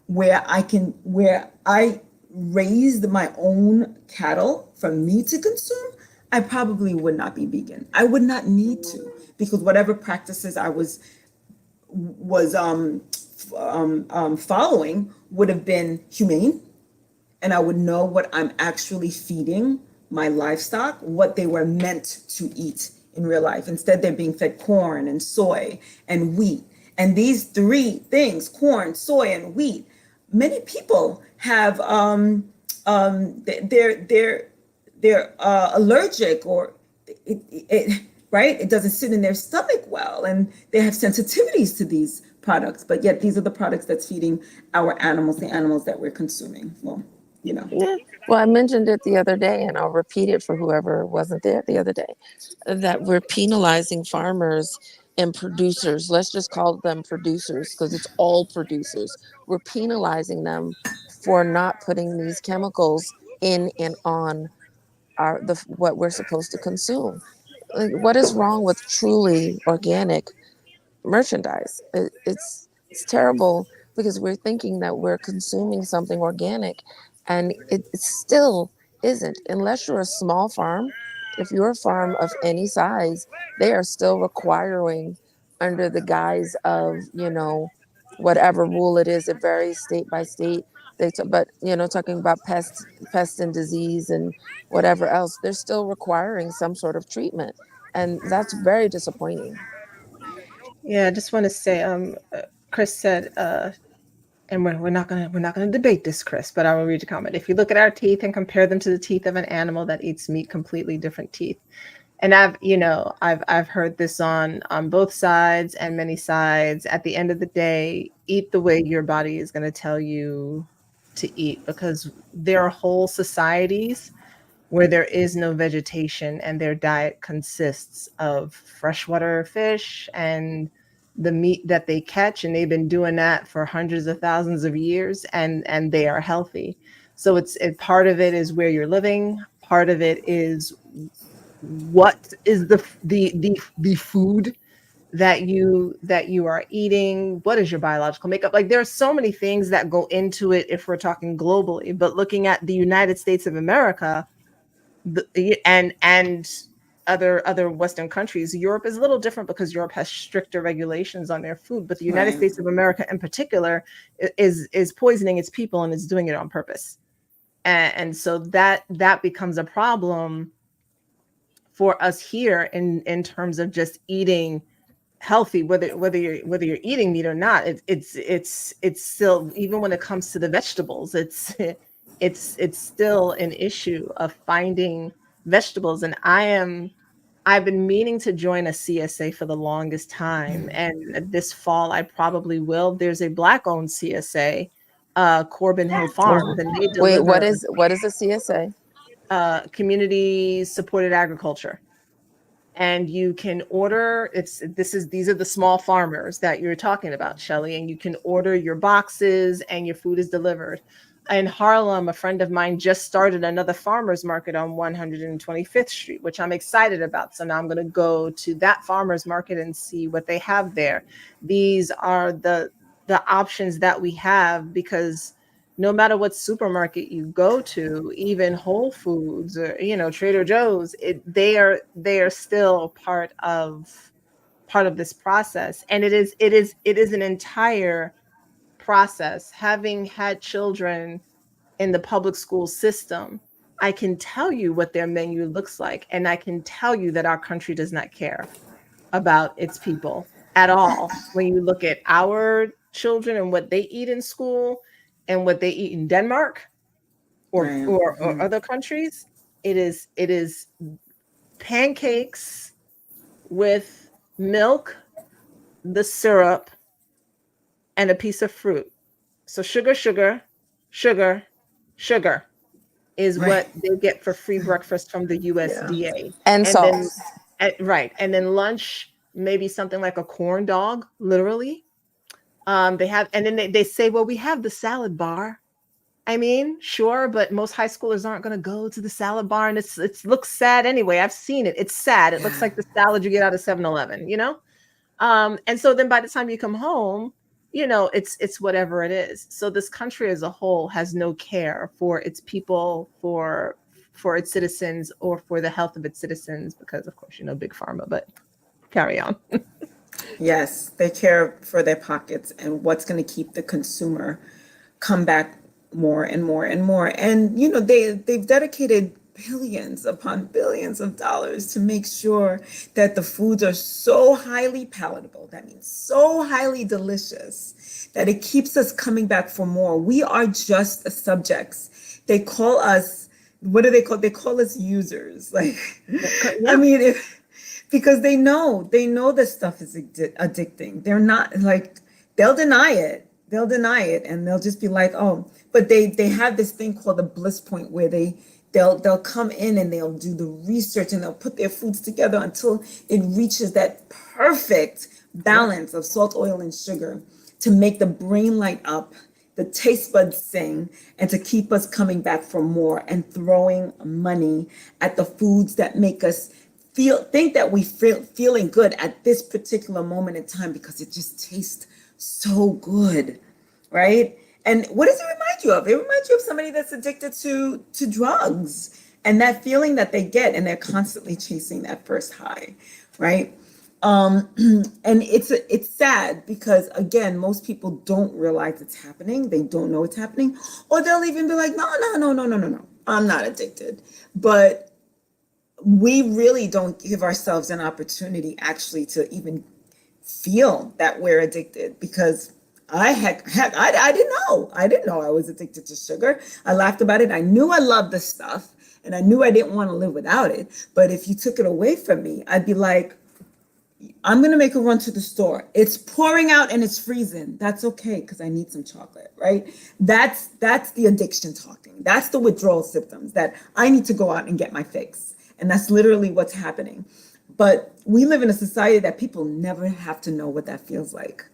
where I raised my own cattle for me to consume, I probably would not be vegan. I would not need to, because whatever practices I was following would have been humane, and I would know what I'm actually feeding my livestock, what they were meant to eat in real life. Instead, they're being fed corn and soy and wheat. And these three things, corn, soy, and wheat, many people have they're allergic, or right? It doesn't sit in their stomach well, and they have sensitivities to these products. But yet, these are the products that's feeding our animals, the animals that we're consuming. Well, Yeah. Well, I mentioned it the other day, and I'll repeat it for whoever wasn't there the other day, that we're penalizing farmers and producers. Let's just call them producers, because it's all producers. We're penalizing them for not putting these chemicals in and on what we're supposed to consume. Like, what is wrong with truly organic merchandise? It's terrible, because we're thinking that we're consuming something organic, and it's still isn't. Unless you're a small farm, if you're a farm of any size, they are still requiring, under the guise of, whatever rule it is, it varies state by state. But talking about pest and disease and whatever else, they're still requiring some sort of treatment, and that's very disappointing. Yeah, I just want to say, Chris said, and we're not gonna debate this, Chris, but I will read your comment. If you look at our teeth and compare them to the teeth of an animal that eats meat, completely different teeth. And I've heard this on both sides and many sides. At the end of the day, eat the way your body is going to tell you to eat, because there are whole societies where there is no vegetation and their diet consists of freshwater fish and the meat that they catch, and they've been doing that for hundreds of thousands of years, and they are healthy. So part of it is where you're living, part of it is what is the food that you are eating, what is your biological makeup. Like, there are so many things that go into it if we're talking globally, but looking at the United States of America, and other Western countries, Europe is a little different because Europe has stricter regulations on their food, but the United Right. States of America in particular is poisoning its people, and is doing it on purpose. And so that becomes a problem for us here in terms of just eating healthy, whether you're eating meat or not. It's still, even when it comes to the vegetables, it's still an issue of finding vegetables. And I've been meaning to join a CSA for the longest time, and this fall I probably will. There's a Black owned CSA, Corbin Hill Farms, and they Wait, deliver what is a CSA? community supported agriculture. And you can order, these are the small farmers that you're talking about, Shellie, and you can order your boxes and your food is delivered. In Harlem, a friend of mine just started another farmers market on 125th Street, which I'm excited about. So now I'm going to go to that farmers market and see what they have there. These are the options that we have, because no matter what supermarket you go to, even Whole Foods or Trader Joe's, they are still part of this process. And it is an entire process. Having had children in the public school system, I can tell you what their menu looks like, and I can tell you that our country does not care about its people at all. When you look at our children and what they eat in school and what they eat in Denmark or Right. or other countries, it is pancakes with milk, the syrup, and a piece of fruit. So sugar, sugar, sugar, sugar is Right. what they get for free breakfast from the Yeah. USDA. And And salt. then right, and then lunch, maybe something like a corn dog, literally. They have, and then they say, well, we have the salad bar. I mean, sure, but most high schoolers aren't going to go to the salad bar, and it looks sad anyway. I've seen it. It's sad. It looks Yeah. like the salad you get out of 7-Eleven, And so then by the time you come home, it's whatever it is. So this country as a whole has no care for its people, for its citizens, or for the health of its citizens, because of course, big pharma, but carry on. Yes, they care for their pockets and what's going to keep the consumer come back more and more and more. And they've dedicated billions upon billions of dollars to make sure that the foods are so highly palatable. That means so highly delicious that it keeps us coming back for more. We are just subjects. They call us, what do they call? They call us users. Like, Yeah. I mean, because they know this stuff is addicting. They're not like, they'll deny it. They'll deny it, and they'll just be like, oh, but they have this thing called the bliss point, where they'll come in and they'll do the research and they'll put their foods together until it reaches that perfect balance of salt, oil, and sugar to make the brain light up, the taste buds sing, and to keep us coming back for more and throwing money at the foods that make us think that we feeling good at this particular moment in time because it just tastes so good, right? And what does it remind you of? It reminds you of somebody that's addicted to drugs and that feeling that they get, and they're constantly chasing that first high, right? And it's sad because again, most people don't realize it's happening. They don't know it's happening, or they'll even be like, no, no, no, no, no, no, no, I'm not addicted. But we really don't give ourselves an opportunity actually to even feel that we're addicted, because I didn't know. I didn't know I was addicted to sugar. I laughed about it. I knew I loved the stuff and I knew I didn't want to live without it. But if you took it away from me, I'd be like, I'm going to make a run to the store. It's pouring out and it's freezing. That's okay because I need some chocolate, right? That's the addiction talking. That's the withdrawal symptoms that I need to go out and get my fix. And that's literally what's happening. But we live in a society that people never have to know what that feels like.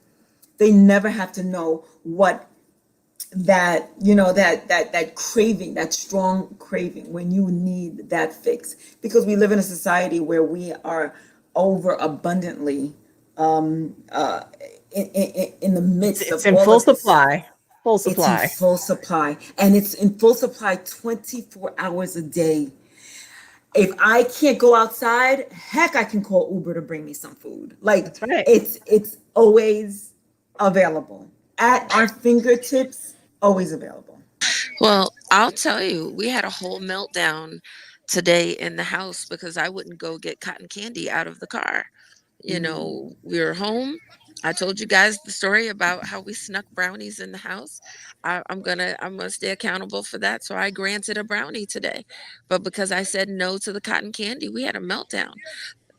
They never have to know what that, that craving, that strong craving when you need that fix, because we live in a society where we are over abundantly in the midst It's of in all full of this. supply. Full It's in supply. full supply, and it's in full supply 24 hours a day. If I can't go outside, heck, I can call Uber to bring me some food. Like, That's right. it's always available at our fingertips, always available. Well, I'll tell you, we had a whole meltdown today in the house because I wouldn't go get cotton candy out of the car. We were home. I told you guys the story about how we snuck brownies in the house. I'm gonna stay accountable for that. So I granted a brownie today, but because I said no to the cotton candy, we had a meltdown.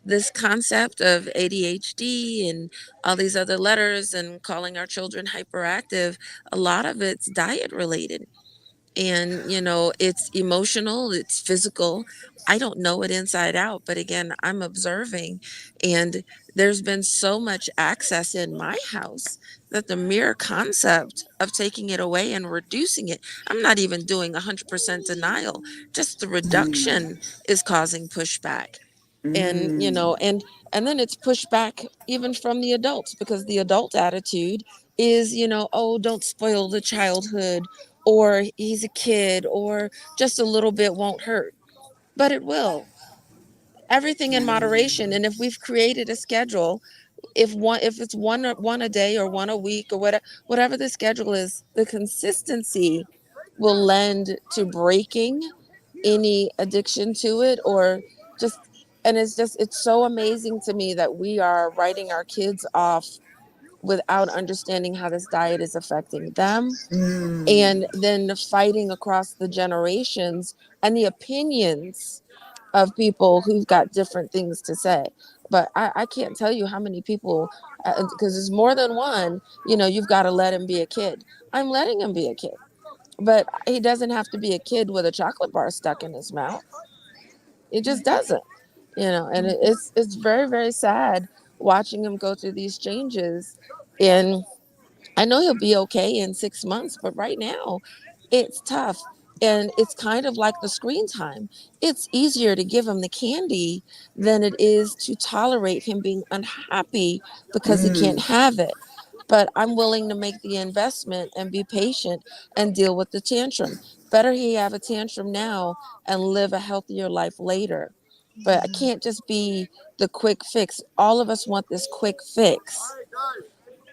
This concept of ADHD and all these other letters and calling our children hyperactive, a lot of it's diet related. And it's emotional, it's physical. I don't know it inside out, but again, I'm observing, and there's been so much access in my house that the mere concept of taking it away and reducing it, I'm not even doing 100% denial, just the reduction is causing pushback. And and then it's pushback even from the adults, because the adult attitude is, oh, don't spoil the childhood, or he's a kid, or just a little bit won't hurt. But it will. Everything in moderation. And if we've created a schedule, if it's one a day or one a week or whatever the schedule is, the consistency will lend to breaking any addiction to it, or just, and it's so amazing to me that we are writing our kids off without understanding how this diet is affecting them, and then fighting across the generations and the opinions of people who've got different things to say. But I can't tell you how many people, because there's more than one, you've got to let him be a kid. I'm letting him be a kid, but he doesn't have to be a kid with a chocolate bar stuck in his mouth. It just doesn't, and it's very, very sad watching him go through these changes. And I know he'll be okay in 6 months, but right now it's tough. And it's kind of like the screen time. It's easier to give him the candy than it is to tolerate him being unhappy because he can't have it. But I'm willing to make the investment and be patient and deal with the tantrum. Better he have a tantrum now and live a healthier life later. But I can't just be the quick fix. All of us want this quick fix,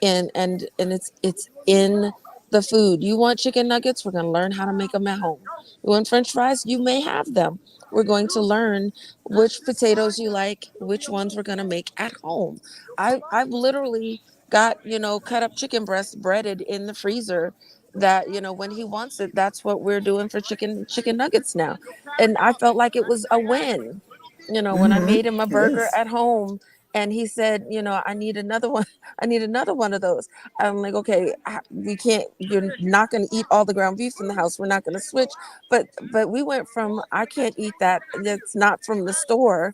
and it's in the food. You want chicken nuggets? We're going to learn how to make them at home. You want French fries? You may have them. We're going to learn which potatoes you like, which ones we're going to make at home. I've literally got, cut up chicken breast breaded in the freezer, that, when he wants it, that's what we're doing for chicken nuggets now. And I felt like it was a win, when I made him a It burger is. at home, and he said, I need another one. I need another one of those. I'm like, okay, we can't. You're not going to eat all the ground beef in the house. We're not going to switch. But we went from, I can't eat that, that's not from the store,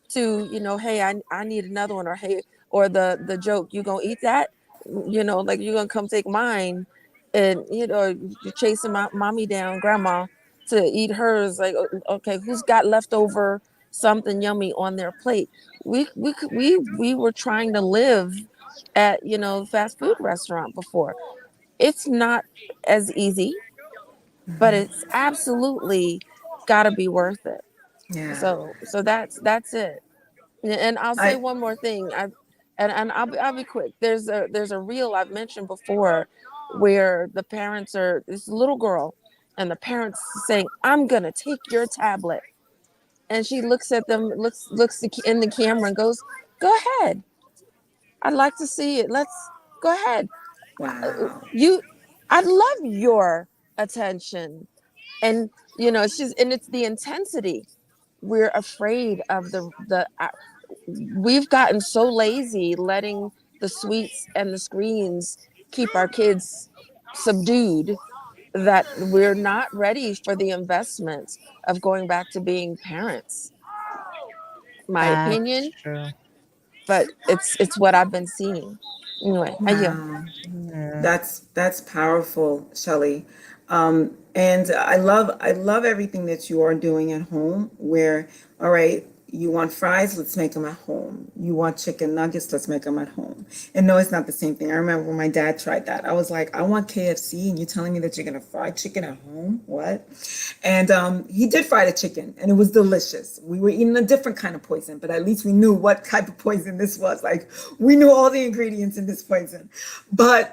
to, hey, I need another one, or hey, or the joke, you gonna eat that, like, you're gonna come take mine. And you're chasing my mommy down, grandma, to eat hers. Like, okay, who's got leftover something yummy on their plate? We were trying to live at, fast food restaurant before. It's not as easy, but it's absolutely got to be worth it. Yeah. So that's it. And I'll say I one more thing. And I'll be quick. There's a reel I've mentioned before where the parents are this little girl and the parents saying, "I'm gonna take your tablet," and she looks at them, looks in the camera and goes, "Go ahead. I'd like to see it. Let's go ahead. wow. You, I'd love your attention." And it's the intensity. We're afraid of the we've gotten so lazy letting the sweets and the screens keep our kids subdued that we're not ready for the investment of going back to being parents. My That's opinion, true. but it's what I've been seeing. Anyway, I yield. Wow. Yeah. That's powerful, Shellie. And I love everything that you are doing at home. Where, all right, you want fries, let's make them at home. You want chicken nuggets, let's make them at home. And no, it's not the same thing. I remember when my dad tried that. I was like, I want KFC, and you're telling me that you're gonna fry chicken at home? What? And he did fry the chicken, and it was delicious. We were eating a different kind of poison, but at least we knew what type of poison this was. Like, we knew all the ingredients in this poison. But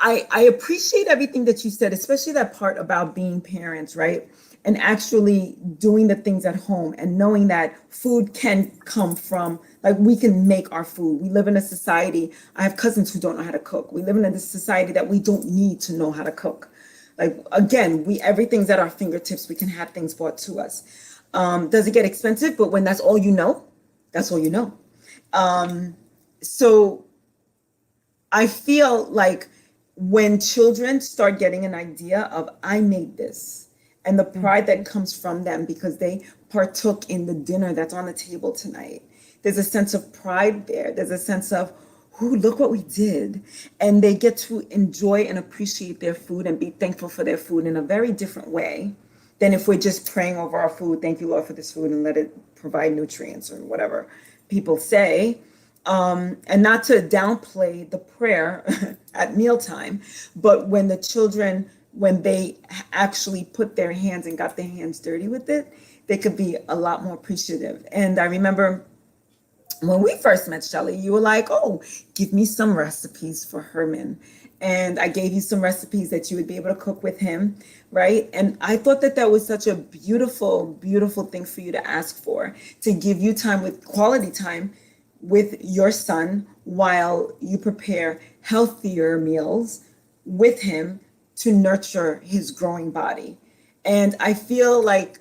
I appreciate everything that you said, especially that part about being parents, right? And actually doing the things at home and knowing that food can come from, like, we can make our food. We live in a society. I have cousins who don't know how to cook. We live in a society that we don't need to know how to cook. Like, again, everything's at our fingertips. We can have things brought to us. Does it get expensive? But when that's all you know, that's all you know. So I feel like when children start getting an idea of, I made this, and the pride that comes from them because they partook in the dinner that's on the table tonight, there's a sense of pride there. There's a sense of, ooh, look what we did. And they get to enjoy and appreciate their food and be thankful for their food in a very different way than if we're just praying over our food. Thank you, Lord, for this food, and let it provide nutrients or whatever people say. And not to downplay the prayer at mealtime, but when the children, when they actually put their hands and got their hands dirty with it, they could be a lot more appreciative. And I remember when we first met, Shellie, you were like, oh, give me some recipes for Herman. And I gave you some recipes that you would be able to cook with him, right? And I thought that that was such a beautiful, beautiful thing for you to ask for, to give you time, with quality time with your son while you prepare healthier meals with him to nurture his growing body. And I feel like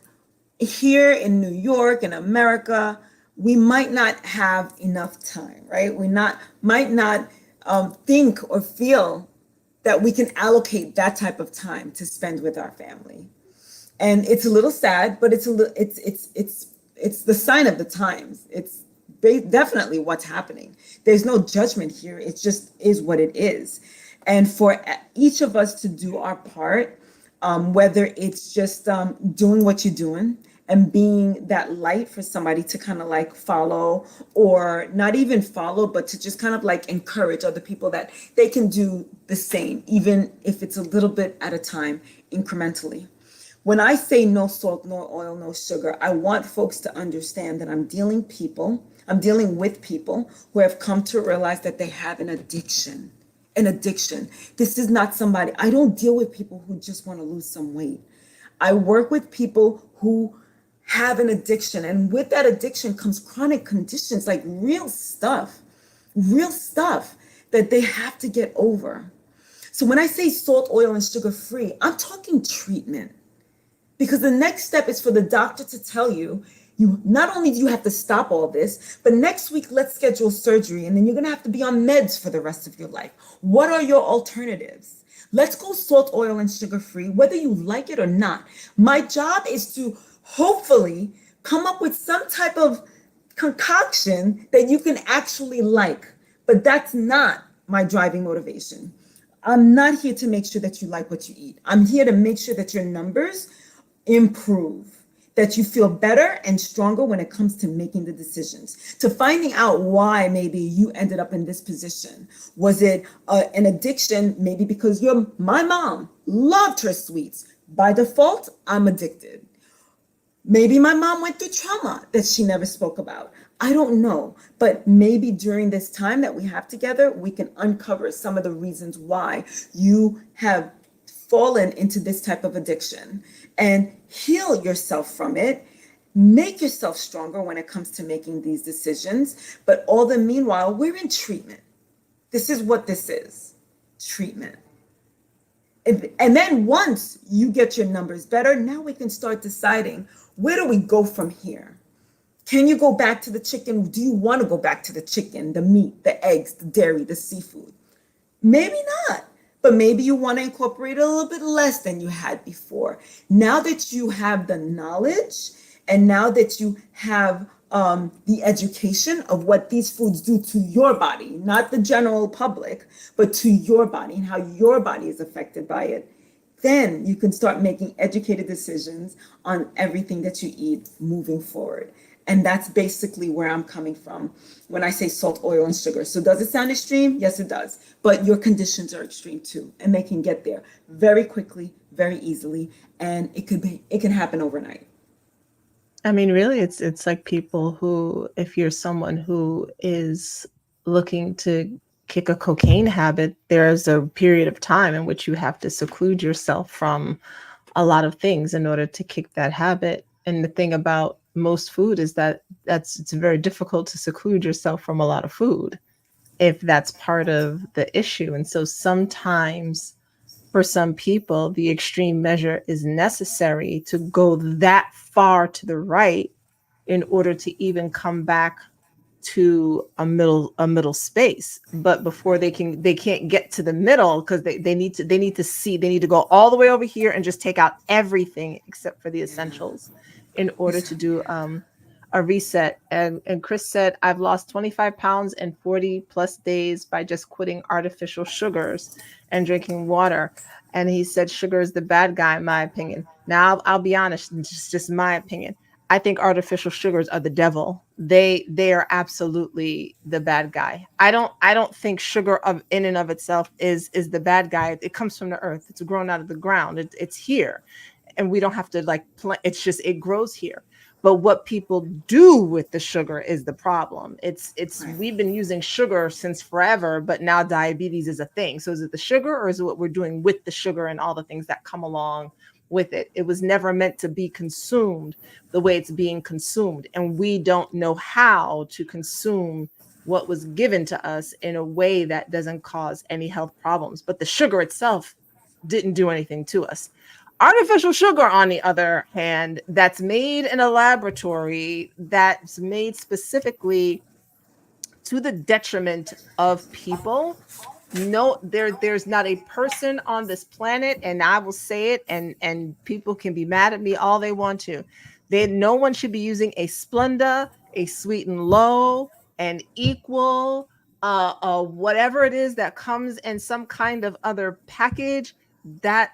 here in New York and America, we might not have enough time, right? Might not think or feel that we can allocate that type of time to spend with our family. And it's a little sad, but it's the sign of the times. It's definitely what's happening. There's no judgment here. It just is what it is. And for each of us to do our part, whether it's just doing what you're doing and being that light for somebody to kind of like follow, or not even follow, but to just kind of like encourage other people that they can do the same, even if it's a little bit at a time, incrementally. When I say no salt, no oil, no sugar, I want folks to understand that I'm dealing with people who have come to realize that they have an addiction. An addiction. This is not somebody, I don't deal with people who just want to lose some weight. I work with people who have an addiction, and with that addiction comes chronic conditions, like real stuff that they have to get over. So when I say salt, oil, and sugar free, I'm talking treatment. Because the next step is for the doctor to tell you, not only do you have to stop all this, but next week, let's schedule surgery, and then you're going to have to be on meds for the rest of your life. What are your alternatives? Let's go salt, oil, and sugar free, whether you like it or not. My job is to hopefully come up with some type of concoction that you can actually like. But that's not my driving motivation. I'm not here to make sure that you like what you eat. I'm here to make sure that your numbers improve. that you feel better and stronger when it comes to making the decisions, to finding out why maybe you ended up in this position. Was it an addiction? Maybe because my mom loved her sweets. By default, I'm addicted. Maybe my mom went through trauma that she never spoke about. I don't know. But maybe during this time that we have together, we can uncover some of the reasons why you have fallen into this type of addiction and heal yourself from it. Make yourself stronger when it comes to making these decisions. But all the meanwhile, we're in treatment. This is what this is, treatment. And then once you get your numbers better, now we can start deciding, where do we go from here? Can you go back to the chicken? Do you want to go back to the chicken, the meat, the eggs, the dairy, the seafood? Maybe not, but maybe you want to incorporate a little bit less than you had before. Now that you have the knowledge, and now that you have the education of what these foods do to your body, not the general public, but to your body and how your body is affected by it, then you can start making educated decisions on everything that you eat moving forward. And that's basically where I'm coming from when I say salt, oil, and sugar. So does it sound extreme? Yes, it does. But your conditions are extreme too, and they can get there very quickly, very easily, and it can happen overnight. I mean, really, it's like people who, if you're someone who is looking to kick a cocaine habit, there's a period of time in which you have to seclude yourself from a lot of things in order to kick that habit. And the thing about most food is that it's very difficult to seclude yourself from a lot of food if that's part of the issue. And so sometimes for some people, the extreme measure is necessary to go that far to the right in order to even come back to a middle space. But before they can't get to the middle, because they need to go all the way over here and just take out everything except for the essentials in order to do a reset. And Chris said, I've lost 25 pounds in 40 plus days by just quitting artificial sugars and drinking water. And he said sugar is the bad guy, in my opinion. Now I'll be honest, it's just my opinion. I think artificial sugars are the devil. They are absolutely the bad guy. I don't think sugar in and of itself is the bad guy. It comes from the earth. It's grown out of the ground. It's here, and we don't have to it's just, it grows here. But what people do with the sugar is the problem. It's Right. We've been using sugar since forever, but now diabetes is a thing. So is it the sugar, or is it what we're doing with the sugar and all the things that come along with it? It was never meant to be consumed the way it's being consumed. And we don't know how to consume what was given to us in a way that doesn't cause any health problems. But the sugar itself didn't do anything to us. Artificial sugar, on the other hand, that's made in a laboratory, that's made specifically to the detriment of people. No, there's not a person on this planet, and I will say it, and people can be mad at me all they want to. No one should be using a Splenda, a Sweet and Low, an Equal, whatever it is that comes in some kind of other package. That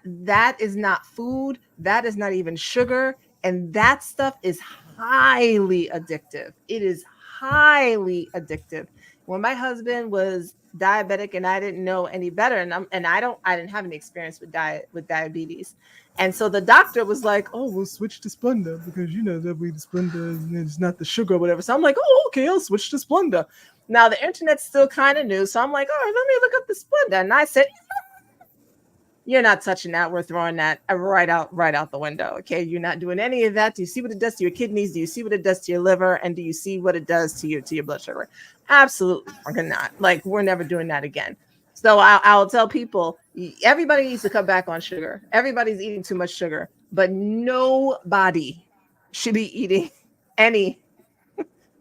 is not food. That is not even sugar, and that stuff is highly addictive. It is highly addictive. When my husband was diabetic and I didn't know any better, I didn't have any experience with diabetes. And so the doctor was like, "Oh, we'll switch to Splenda because that way the Splenda is not the sugar or whatever." So I'm like, "Oh, okay, I'll switch to Splenda." Now the internet's still kind of new, so I'm like, "All right, let me look up the Splenda." And I said, "You're not touching that. We're throwing that right out the window. Okay, you're not doing any of that. Do you see what it does to your kidneys? Do you see what it does to your liver? And do you see what it does to your blood sugar? Absolutely fucking not. Like, we're never doing that again." So I'll tell people, everybody needs to cut back on sugar. Everybody's eating too much sugar, but nobody should be eating any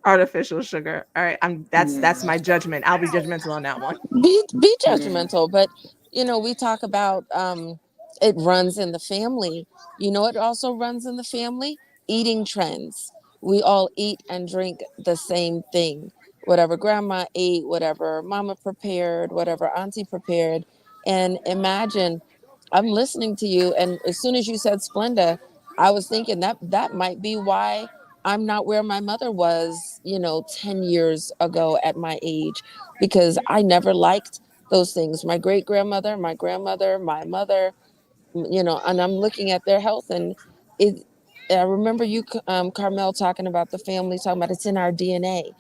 artificial sugar. All right, that's my judgment. I'll be judgmental on that one. Be Yeah. judgmental, but we talk about it runs in the family. It also runs in the family. Eating trends. We all eat and drink the same thing. Whatever grandma ate, whatever mama prepared, whatever auntie prepared. And imagine, I'm listening to you, and as soon as you said Splenda, I was thinking that might be why I'm not where my mother was, 10 years ago at my age, because I never liked those things. My great grandmother, my grandmother, my mother, and I'm looking at their health, and it. I remember you, Carmel, talking about the family, talking about it's in our DNA.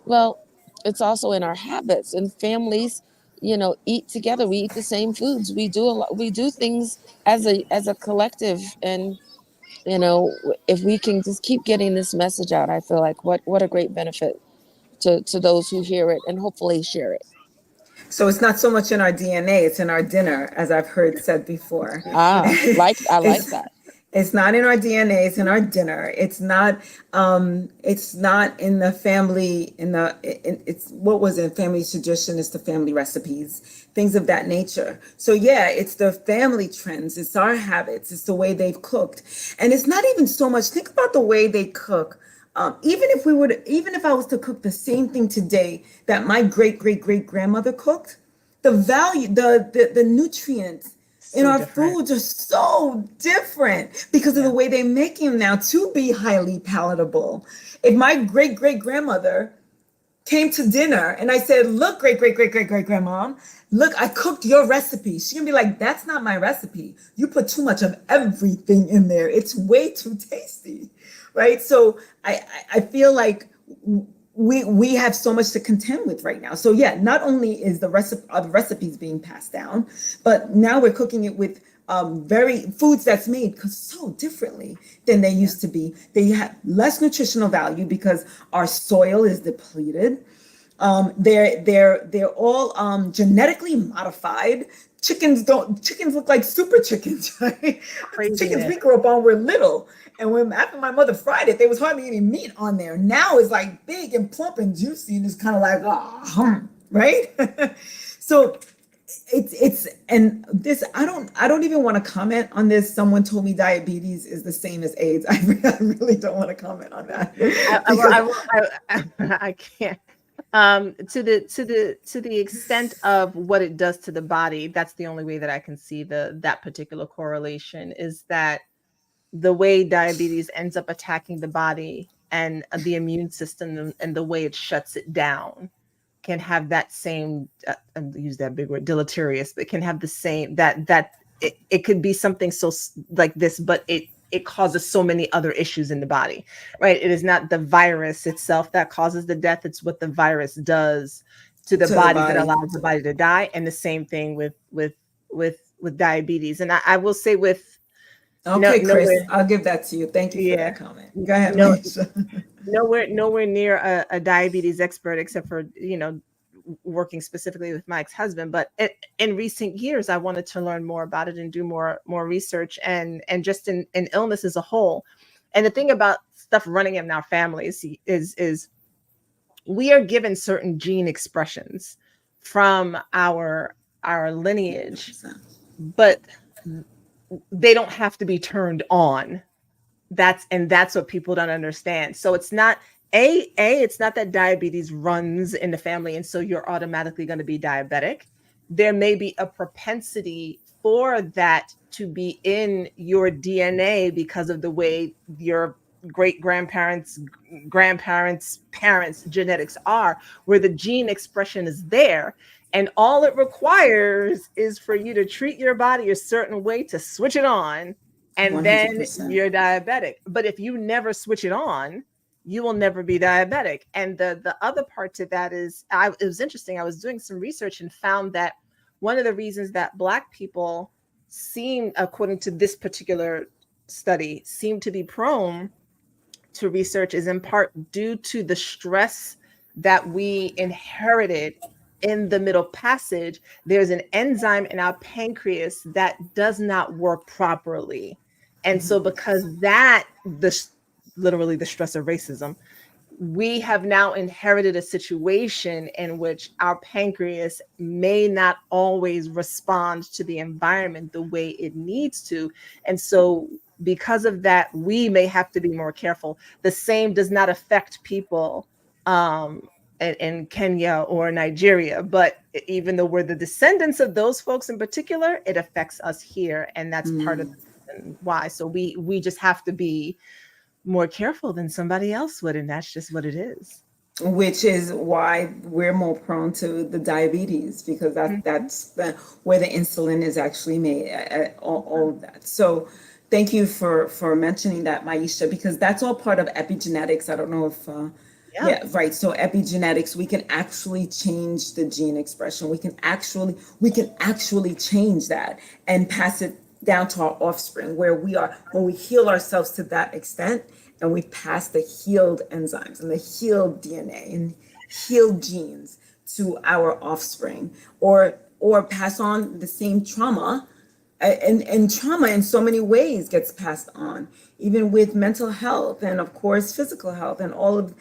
Well, it's also in our habits, and families, eat together. We eat the same foods. We do a lot. We do things as a collective, and if we can just keep getting this message out, I feel like what a great benefit to those who hear it and hopefully share it. So it's not so much in our DNA, it's in our dinner, as I've heard said before. I like it's that. it's not in our DNA, it's in our dinner. It's not in the family, it's what was in family tradition, it's the family recipes, things of that nature. So yeah, it's the family trends, it's our habits, it's the way they've cooked. And it's not even so much, think about the way they cook. Even if I was to cook the same thing today that my great grandmother cooked, the value, the nutrients in our foods are so different because of the way they make them now to be highly palatable. If my great grandmother came to dinner and I said, "Look, great grandmom, look, I cooked your recipe," she's gonna be like, "That's not my recipe. You put too much of everything in there. It's way too tasty." Right? So I feel like we have so much to contend with right now. So yeah, not only is the recipes being passed down, but now we're cooking it with very foods that's made so differently than they used to be. They have less nutritional value because our soil is depleted. They're all genetically modified. Chickens look like super chickens, right? Chickens we grew up on were little. And when after my mother fried it, there was hardly any meat on there. Now it's like big and plump and juicy, and it's kind of like, right? So it's and this I don't even want to comment on this. Someone told me diabetes is the same as AIDS. I really don't want to comment on that. I can't. To the extent of what it does to the body, that's the only way that I can see that particular correlation, is that the way diabetes ends up attacking the body and the immune system and the way it shuts it down can have that same use that big word, deleterious, but can have the same that it could be something so like this, but it causes so many other issues in the body, right? It is not the virus itself that causes the death, it's what the virus does to the body that allows the body to die. And the same thing with diabetes. And I will say with Chris, I'll give that to you. Thank you for that comment. Go ahead, nowhere near a diabetes expert, except for working specifically with my ex-husband. But in recent years, I wanted to learn more about it and do more research and just in illness as a whole. And the thing about stuff running in our families is we are given certain gene expressions from our lineage, 100%. But they don't have to be turned on. That's what people don't understand. So it's not it's not that diabetes runs in the family and so you're automatically going to be diabetic. There may be a propensity for that to be in your DNA because of the way your great grandparents, parents genetics are, where the gene expression is there. And all it requires is for you to treat your body a certain way to switch it on, and 100%. Then you're diabetic. But if you never switch it on, you will never be diabetic. And the other part to that is, it was interesting. I was doing some research and found that one of the reasons that Black people seem, according to this particular study, seem to be prone to research is in part due to the stress that we inherited in the Middle Passage. There's an enzyme in our pancreas that does not work properly. And so because literally the stress of racism, we have now inherited a situation in which our pancreas may not always respond to the environment the way it needs to. And so because of that, we may have to be more careful. The same does not affect people in Kenya or Nigeria, but even though we're the descendants of those folks in particular, it affects us here. And that's part of the reason reason why. So we just have to be more careful than somebody else would, and that's just what it is. Which is why we're more prone to the diabetes, because Mhm. that's where the insulin is actually made, all of that. So thank you for mentioning that, Maisha, because that's all part of epigenetics. I don't know if Yeah. yeah, right. So epigenetics, we can actually change the gene expression. We can actually change that and pass it down to our offspring, where we are when we heal ourselves to that extent, and we pass the healed enzymes and the healed DNA and healed genes to our offspring, or pass on the same trauma. And trauma in so many ways gets passed on, even with mental health, and of course physical health, and all of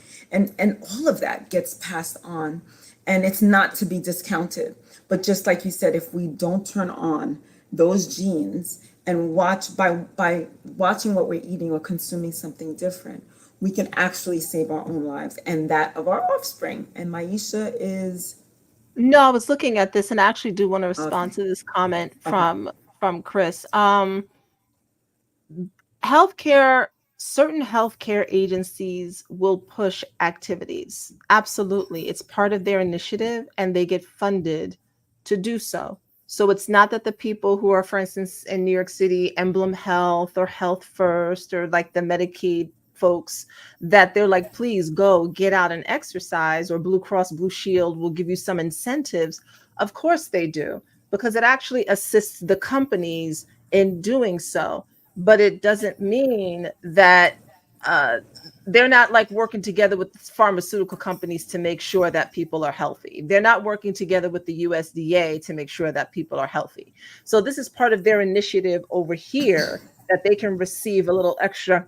that gets passed on, and it's not to be discounted. But just like you said, if we don't turn on those genes and watch, by watching what we're eating or consuming something different, we can actually save our own lives and that of our offspring. And Maisha is No, I was looking at this, and I actually do want to respond okay. to this comment Okay. from Chris. Healthcare, certain healthcare agencies will push activities. Absolutely. It's part of their initiative, and they get funded to do so. So it's not that the people who are, for instance, in New York City, Emblem Health or Health First, or like the Medicaid folks, that they're like, please go get out and exercise, or Blue Cross Blue Shield will give you some incentives. Of course they do, because it actually assists the companies in doing so, but it doesn't mean that uh, they're not like working together with pharmaceutical companies to make sure that people are healthy. They're not working together with the USDA to make sure that people are healthy. So this is part of their initiative over here that they can receive a little extra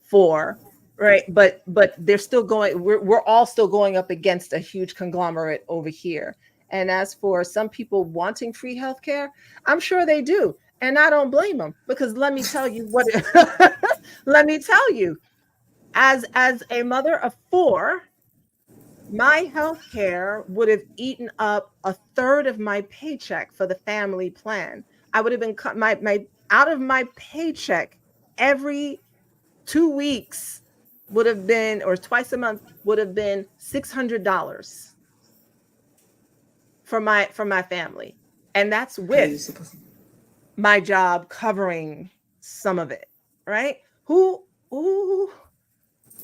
for, right? But they're still going, we're all still going up against a huge conglomerate over here. And as for some people wanting free healthcare, I'm sure they do. And I don't blame them, because let me tell you what let me tell you, as a mother of four, my healthcare would have eaten up a third of my paycheck for the family plan. I would have been cut my out of my paycheck every 2 weeks would have been, or twice a month would have been $600 for my family. And that's How are you with supposed to? my job covering some of it, right? Who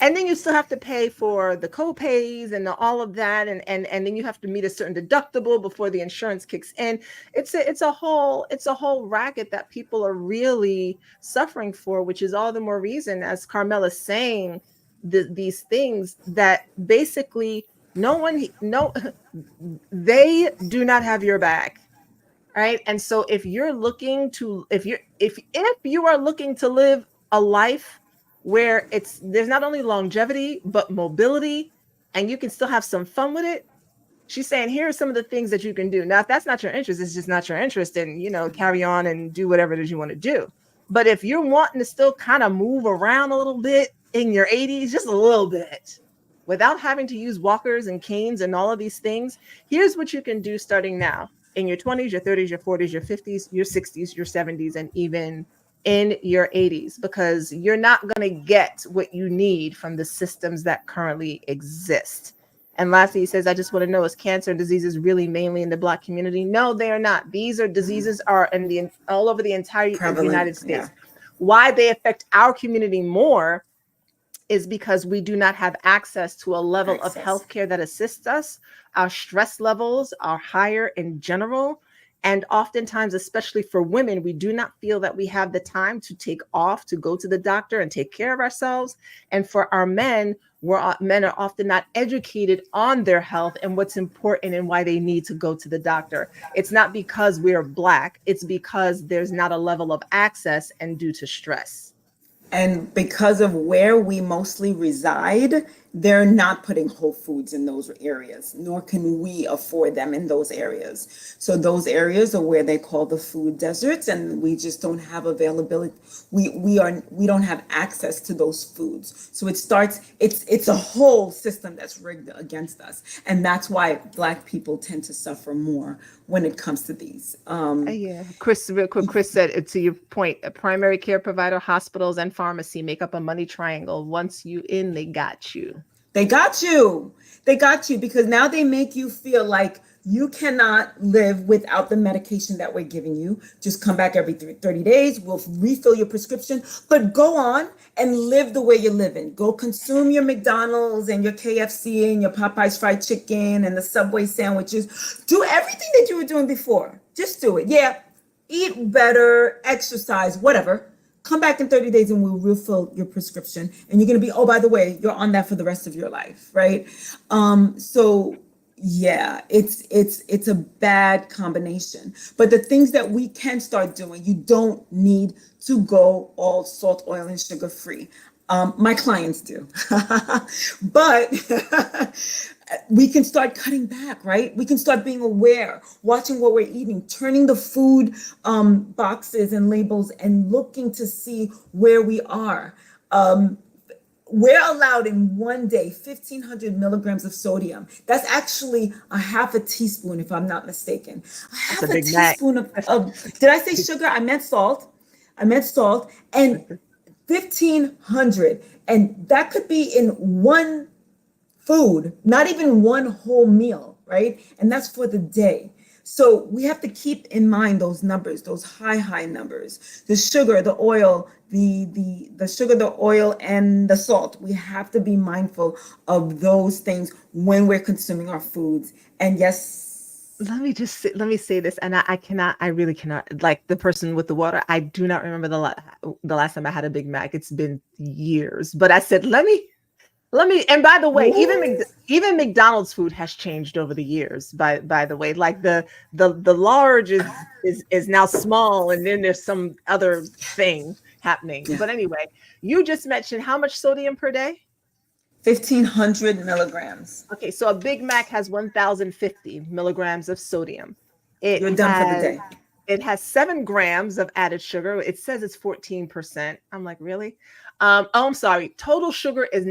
and then you still have to pay for the co-pays and all of that, and then you have to meet a certain deductible before the insurance kicks in. It's a whole racket that people are really suffering for, which is all the more reason, as Carmela's saying, these things that basically no one no they do not have your back, right? And so if you're looking to, if you are looking to live a life where there's not only longevity but mobility, and you can still have some fun with it, she's saying here are some of the things that you can do. Now if that's not your interest, it's just not your interest, and carry on and do whatever it is you want to do. But if you're wanting to still kind of move around a little bit in your 80s, just a little bit, without having to use walkers and canes and all of these things, here's what you can do starting now, in your 20s, your 30s, your 40s, your 50s, your 60s, your 70s, and even in your 80s, because you're not going to get what you need from the systems that currently exist. And lastly, he says, I just want to know, is cancer and diseases really mainly in the Black community? No, they are not. These diseases are all over the entire Prevalent, United yeah. States. Why they affect our community more is because we do not have access to a level of Access. healthcare that assists us. Our stress levels are higher in general. And oftentimes, especially for women, we do not feel that we have the time to take off to go to the doctor and take care of ourselves. And for our men, men are often not educated on their health and what's important and why they need to go to the doctor. It's not because we're Black, it's because there's not a level of access and due to stress. And because of where we mostly reside, they're not putting Whole Foods in those areas, nor can we afford them in those areas. So those areas are where they call the food deserts, and we just don't have availability. We don't have access to those foods. So it's a whole system that's rigged against us, and that's why Black people tend to suffer more when it comes to these. Yeah, Chris, real quick, Chris said to your point, a primary care provider, hospitals, and pharmacy make up a money triangle. Once you in, they got you. They got you. They got you because now they make you feel like you cannot live without the medication that we're giving you. Just come back every 30 days. We'll refill your prescription, but go on and live the way you're living. Go consume your McDonald's and your KFC and your Popeyes fried chicken and the Subway sandwiches. Do everything that you were doing before. Just do it. Yeah. Eat better, exercise, whatever. Come back in 30 days and we'll refill your prescription. And you're going to be, oh, by the way, you're on that for the rest of your life. Right. So yeah, it's a bad combination. But the things that we can start doing, you don't need to go all salt, oil, and sugar free. My clients do. But we can start cutting back, right? We can start being aware, watching what we're eating, turning the food boxes and labels and looking to see where we are. We're allowed in one day 1,500 milligrams of sodium. That's actually a half a teaspoon, if I'm not mistaken. Half a teaspoon of, did I say sugar? I meant salt. And 1,500. And that could be in one food, not even one whole meal, right? And that's for the day. So we have to keep in mind those numbers, those high numbers. The sugar, the oil, the sugar, the oil, and the salt. We have to be mindful of those things when we're consuming our foods. And yes, let me say this, and I really cannot, like the person with the water, I do not remember the last time I had a Big Mac. It's been years, but I said, let me, and by the way, even McDonald's food has changed over the years. By the way, like the large is now small, and then there's some other thing happening. Yeah. But anyway, you just mentioned how much sodium per day? 1,500 milligrams. Okay, so a Big Mac has 1,050 milligrams of sodium. You're done for the day. It has 7 grams of added sugar. It says it's 14%. I'm like, really? I'm sorry. Total sugar is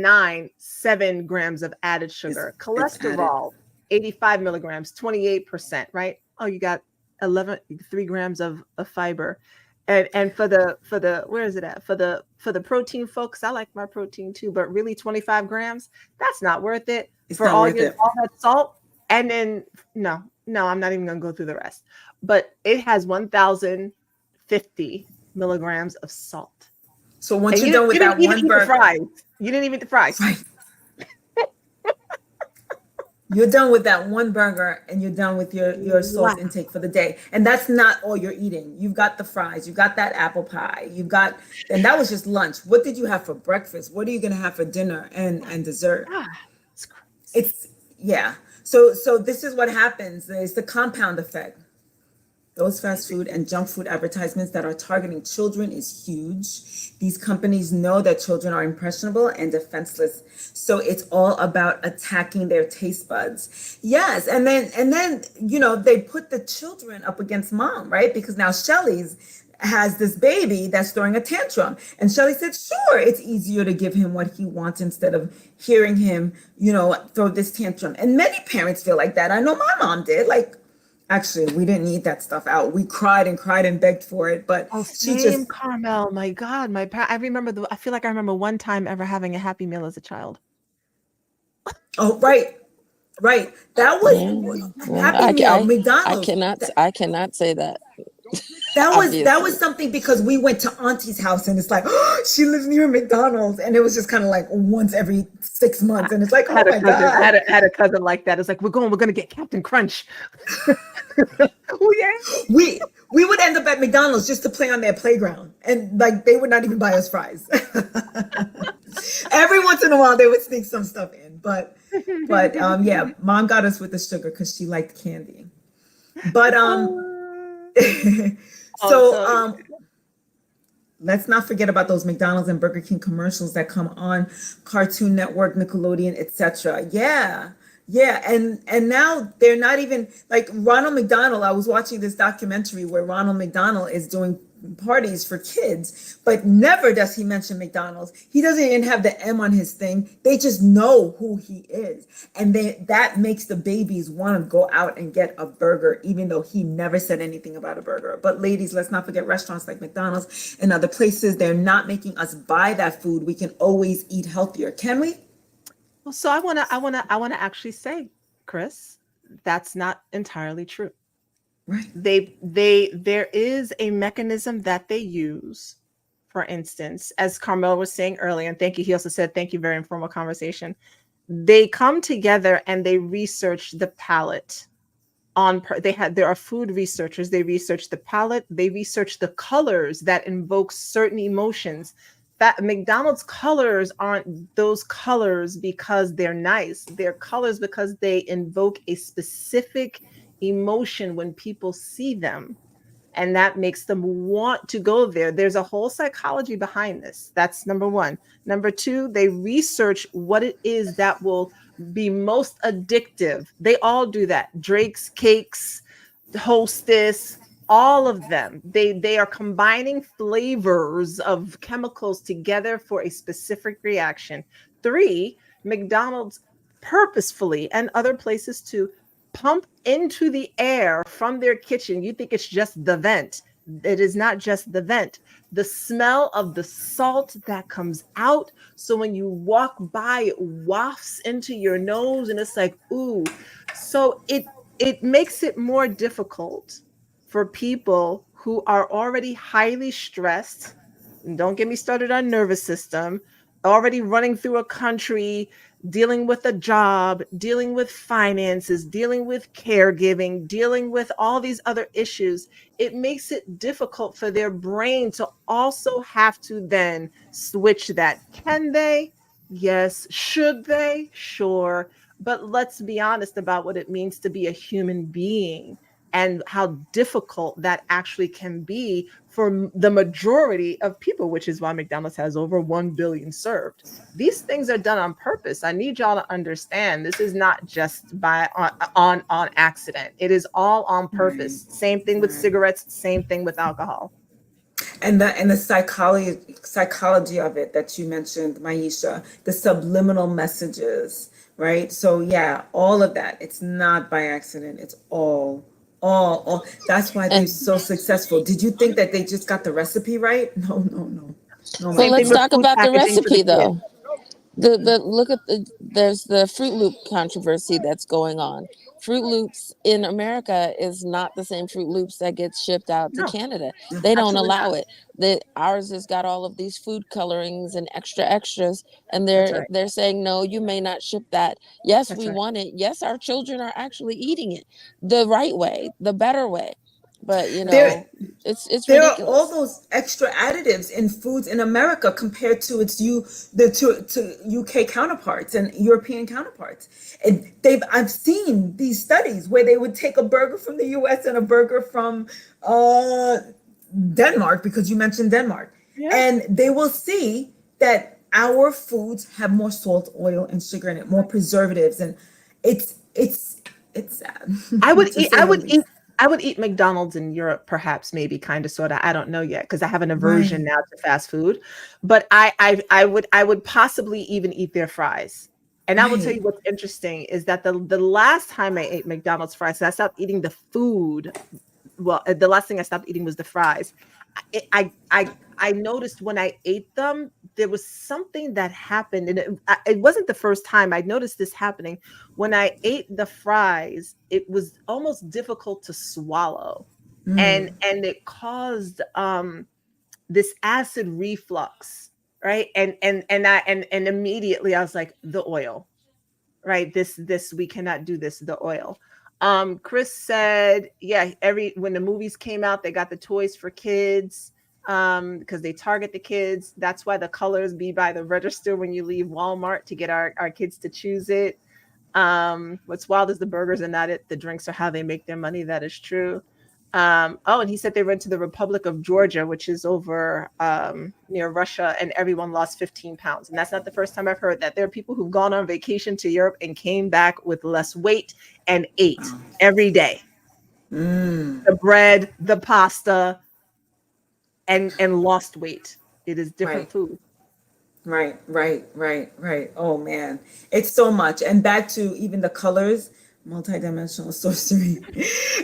7 grams of added sugar. Cholesterol, 85 milligrams, 28%, right? Oh, you got 3 grams of fiber. And for the where is it at? For the protein folks, I like my protein too, but really 25 grams, that's not worth it. For all that salt. And then no, I'm not even gonna go through the rest. But it has 1,050 milligrams of salt. So once you're done with that one burger, you didn't even eat the fries. Right. You're done with that one burger and you're done with your salt intake for the day. And that's not all you're eating. You've got the fries, you got that apple pie, and that was just lunch. What did you have for breakfast? What are you going to have for dinner and dessert? So this is what happens. It's the compound effect. Those fast food and junk food advertisements that are targeting children is huge. These companies know that children are impressionable and defenseless. So it's all about attacking their taste buds. Yes. And then, they put the children up against mom, right? Because now Shellie's has this baby that's throwing a tantrum. And Shellie said, sure, it's easier to give him what he wants instead of hearing him, throw this tantrum. And many parents feel like that. I know my mom did. Actually, we didn't eat that stuff out. We cried and begged for it, but Carmel. My God, I feel like I remember one time ever having a Happy Meal as a child. Oh, right. That was Happy Meal, McDonald's. I cannot say that. That was something because we went to Auntie's house and it's like, oh, she lives near McDonald's, and it was just kind of like once every 6 months, and it's like, oh my God. I had a cousin like that. It's like, we're gonna get Captain Crunch. Oh yeah. We would end up at McDonald's just to play on their playground, and they would not even buy us fries. Every once in a while they would sneak some stuff in, but yeah, mom got us with the sugar because she liked candy. But Let's not forget about those McDonald's and Burger King commercials that come on Cartoon Network, Nickelodeon, etc. Yeah. Yeah, and now they're not even like Ronald McDonald. I was watching this documentary where Ronald McDonald is doing parties for kids, but never does he mention McDonald's. He doesn't even have the M on his thing. They just know who he is. And that makes the babies want to go out and get a burger, even though he never said anything about a burger. But ladies, let's not forget restaurants like McDonald's and other places. They're not making us buy that food. We can always eat healthier. Can we? Well, so I wanna actually say, Chris, that's not entirely true. Right. There is a mechanism that they use. For instance, as Carmel was saying earlier, and thank you, he also said, thank you, very informal conversation. They come together and they research the palate there are food researchers. They research the palate, they research the colors that invoke certain emotions. That McDonald's colors aren't those colors because they're nice. They're colors because they invoke a specific emotion when people see them, and that makes them want to go there. There's a whole psychology behind this. That's number one. Number two, they research what it is that will be most addictive. They all do that. Drake's Cakes, Hostess, all of them. They are combining flavors of chemicals together for a specific reaction. Three, McDonald's purposefully, and other places too, pump into the air from their kitchen. You think it's just the vent. It is not just the vent. The smell of the salt that comes out. So when you walk by, it wafts into your nose and it's like, ooh. So it makes it more difficult for people who are already highly stressed. And don't get me started on nervous system, already running through a country, dealing with a job, dealing with finances, dealing with caregiving, dealing with all these other issues. It makes it difficult for their brain to also have to then switch that. Can they? Yes. Should they? Sure. But let's be honest about what it means to be a human being and how difficult that actually can be for the majority of people, which is why McDonald's has over 1 billion served. These things are done on purpose. I need y'all to understand this is not just by on accident. It is all on purpose. Right. Same thing with Right. cigarettes, same thing with alcohol. And the psychology of it that you mentioned, Maisha, the subliminal messages, right? So yeah, all of that. It's not by accident. It's all. That's why they're And so successful. Did you think that they just got the recipe right? No, no, no, no, so my Same thing let's with friend. talk food about the packaging for the recipe kids. though. The look at there's the Fruit Loop controversy that's going on. Fruit Loops in America is not the same Fruit Loops that gets shipped out to No, Canada. No. They don't absolutely allow not. it. Ours has got all of these food colorings and extra extras, and That's they're right. they're saying no, you may not ship that. Yes, That's we right. want it. Yes, our children are actually eating it the right way, the better way. But There, it's there are all ridiculous. those extra additives in foods in America compared to to UK counterparts and European counterparts. And I've seen these studies where they would take a burger from the US and a burger from uh Denmark, because you mentioned Denmark, Yeah. and they will see that our foods have more salt, oil, and sugar in it, more preservatives, and it's sad I would to eat. say I the would eat. least. I would eat McDonald's in Europe, perhaps, maybe, kind of, sort of. I don't know yet because I have an aversion Right, now to fast food. But I would possibly even eat their fries. And I will tell right. you what's interesting is that the last time I ate McDonald's fries, I stopped eating the food. Well, the last thing I stopped eating was the fries. I noticed when I ate them, there was something that happened, and it wasn't the first time I noticed this happening. When I ate the fries, it was almost difficult to swallow, and Mm. it caused this acid reflux, right? And immediately I was like, the oil, right? This we cannot do this, the oil. Chris said, yeah, when the movies came out, they got the toys for kids, because they target the kids. That's why the colors be by the register when you leave Walmart to get our kids to choose it. What's wild is the burgers are not it, the drinks are how they make their money. That is true. Oh, and he said they went to the Republic of Georgia, which is over near Russia, and everyone lost 15 pounds. And that's not the first time I've heard that. There are people who've gone on vacation to Europe and came back with less weight and ate Wow. every day. Mm. The bread, the pasta, and lost weight. It is different Right. food. Right. Oh man, it's so much. And back to even the colors, multidimensional sorcery.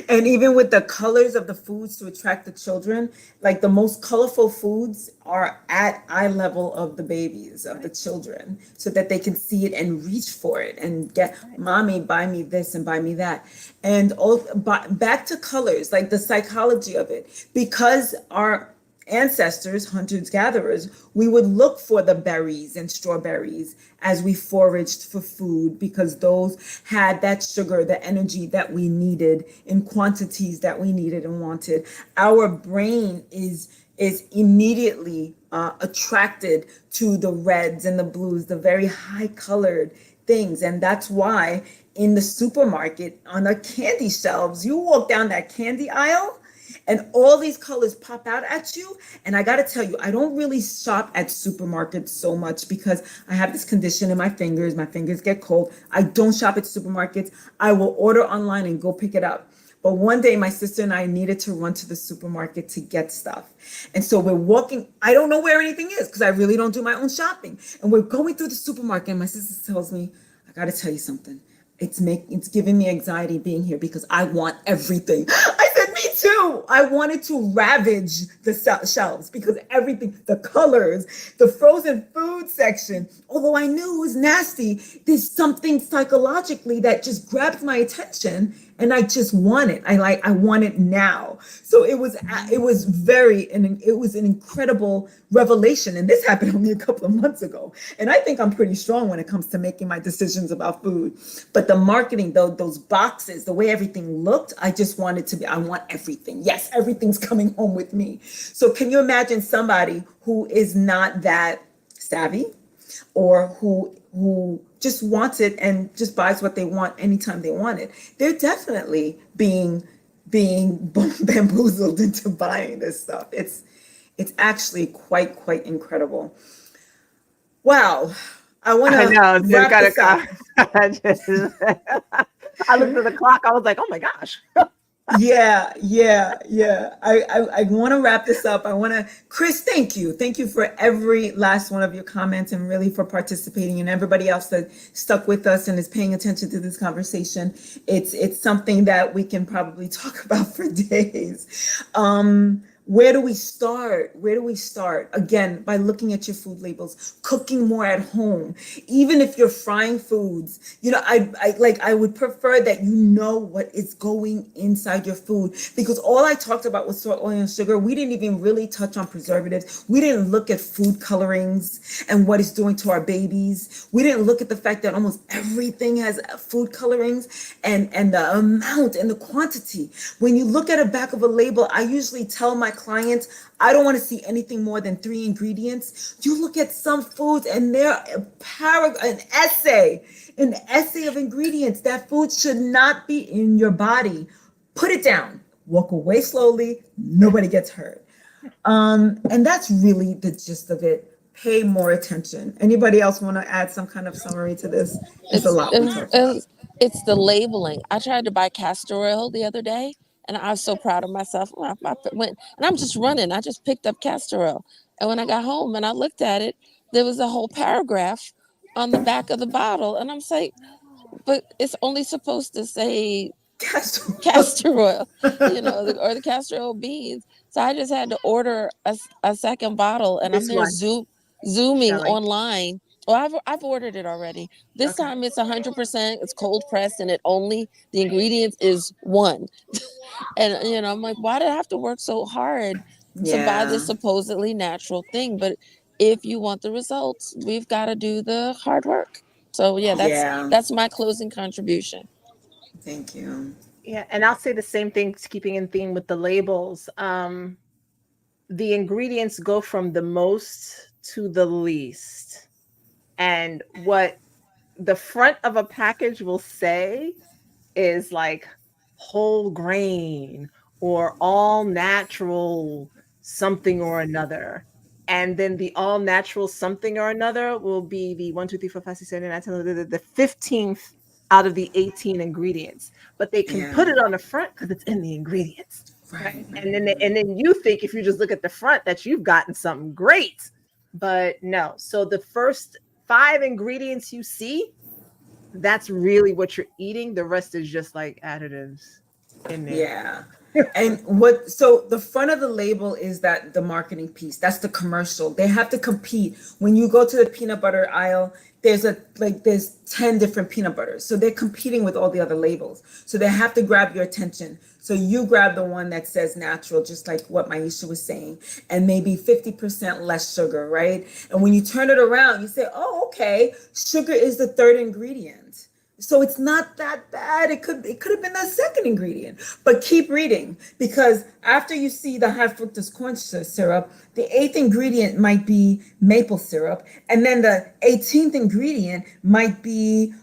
And even with the colors of the foods to attract the children, like the most colorful foods are at eye level of the babies, of the children, so that they can see it and reach for it and get, mommy, buy me this and buy me that. And all, back to colors, like the psychology of it, because our ancestors, hunters gatherers, we would look for the berries and strawberries as we foraged for food because those had that sugar, the energy that we needed in quantities that we needed and wanted. Our brain is immediately attracted to the reds and the blues, the very high colored things. And that's why in the supermarket on the candy shelves, you walk down that candy aisle and all these colors pop out at you. And I got to tell you, I don't really shop at supermarkets so much because I have this condition in my fingers. My fingers get cold. I don't shop at supermarkets. I will order online and go pick it up. But one day, my sister and I needed to run to the supermarket to get stuff. And so we're walking. I don't know where anything is because I really don't do my own shopping. And we're going through the supermarket. And my sister tells me, I got to tell you something. It's giving me anxiety being here because I want everything. I said, me too. I wanted to ravage the shelves because everything, the colors, the frozen food section, although I knew it was nasty, there's something psychologically that just grabs my attention and I just want it. I want it now. So it was an incredible revelation. And this happened only a couple of months ago. And I think I'm pretty strong when it comes to making my decisions about food. But the marketing, those boxes, the way everything looked, I just wanted to be, I want everything. Yes, everything's coming home with me. So can you imagine somebody who is not that savvy or who just wants it and just buys what they want anytime they want it? They're definitely being bamboozled into buying this stuff. It's actually quite incredible. Wow. I want I to know. Just wrap gotta this up. I looked at the clock. I was like, oh my gosh. Yeah. I want to wrap this up. I want to, Chris, thank you for every last one of your comments and really for participating, and everybody else that stuck with us and is paying attention to this conversation. It's something that we can probably talk about for days. Where do we start? Where do we start? Again, by looking at your food labels, cooking more at home. Even if you're frying foods, I would prefer that you know what is going inside your food, because all I talked about was salt, oil, and sugar. We didn't even really touch on preservatives. We didn't look at food colorings and what it's doing to our babies. We didn't look at the fact that almost everything has food colorings and the amount and the quantity. When you look at the back of a label, I usually tell my clients, I don't want to see anything more than 3 ingredients. You look at some foods and they're an essay of ingredients. That food should not be in your body. Put it down. Walk away slowly. Nobody gets hurt. And that's really the gist of it. Pay more attention. Anybody else want to add some kind of summary to this? It's a It's lot we it's, talked about. it's it's the labeling. I tried to buy castor oil the other day, and I was so proud of myself. I went and I'm just running. I just picked up castor oil, and when I got home and I looked at it, there was a whole paragraph on the back of the bottle, and I'm like, but it's only supposed to say Castor castor oil, oil. or the castor oil beans. So I just had to order a second bottle, and I'm This there one, zooming Shellie. online. Well, I've ordered it already. This Okay. time it's 100%. It's cold pressed, and it only the ingredients is one. And I'm like, why did I have to work so hard to buy Yeah. this supposedly natural thing? But if you want the results, we've got to do the hard work. So yeah, that's Yeah. that's my closing contribution. Thank you. Yeah, and I'll say the same thing, keeping in theme with the labels. The ingredients go from the most to the least. And what the front of a package will say is like whole grain or all natural something or another. And then the all natural something or another will be the 1, 2, 3, 4, 5, 6, 7, 8, 9, 10, the 15th out of the 18 ingredients. But they can Yeah. put it on the front because it's in the ingredients. Right. And then you think if you just look at the front that you've gotten something great. But no. So the first 5 ingredients you see, that's really what you're eating. The rest is just like additives in there. Yeah. And so the front of the label is that the marketing piece, that's the commercial. They have to compete. When you go to the peanut butter aisle, there's 10 different peanut butters. So they're competing with all the other labels. So they have to grab your attention. So you grab the one that says natural, just like what Maisha was saying, and maybe 50% less sugar, right? And when you turn it around, you say, oh, okay, sugar is the third ingredient. So it's not that bad. It could have been the second ingredient. But keep reading, because after you see the high fructose corn syrup, the 8th ingredient might be maple syrup, and then the 18th ingredient might be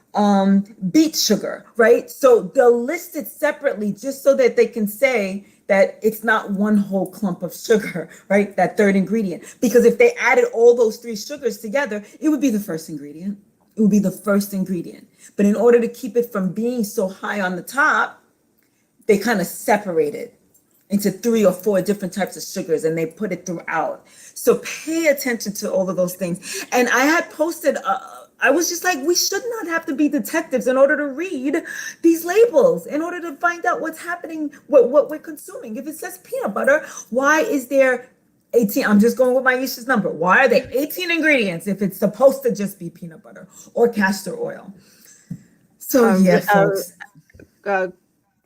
beet sugar, right? So they'll list it separately just so that they can say that it's not one whole clump of sugar, right? That third ingredient. Because if they added all those 3 sugars together, it would be the first ingredient. It would be the first ingredient. But in order to keep it from being so high on the top, they kind of separate it into 3 or 4 different types of sugars, and they put it throughout. So pay attention to all of those things. And I had posted, I was just like, we should not have to be detectives in order to read these labels, in order to find out what's happening, what we're consuming. If it says peanut butter, why is there 18? I'm just going with Maisha's number. Why are there 18 ingredients if it's supposed to just be peanut butter or castor oil? So yeah, folks.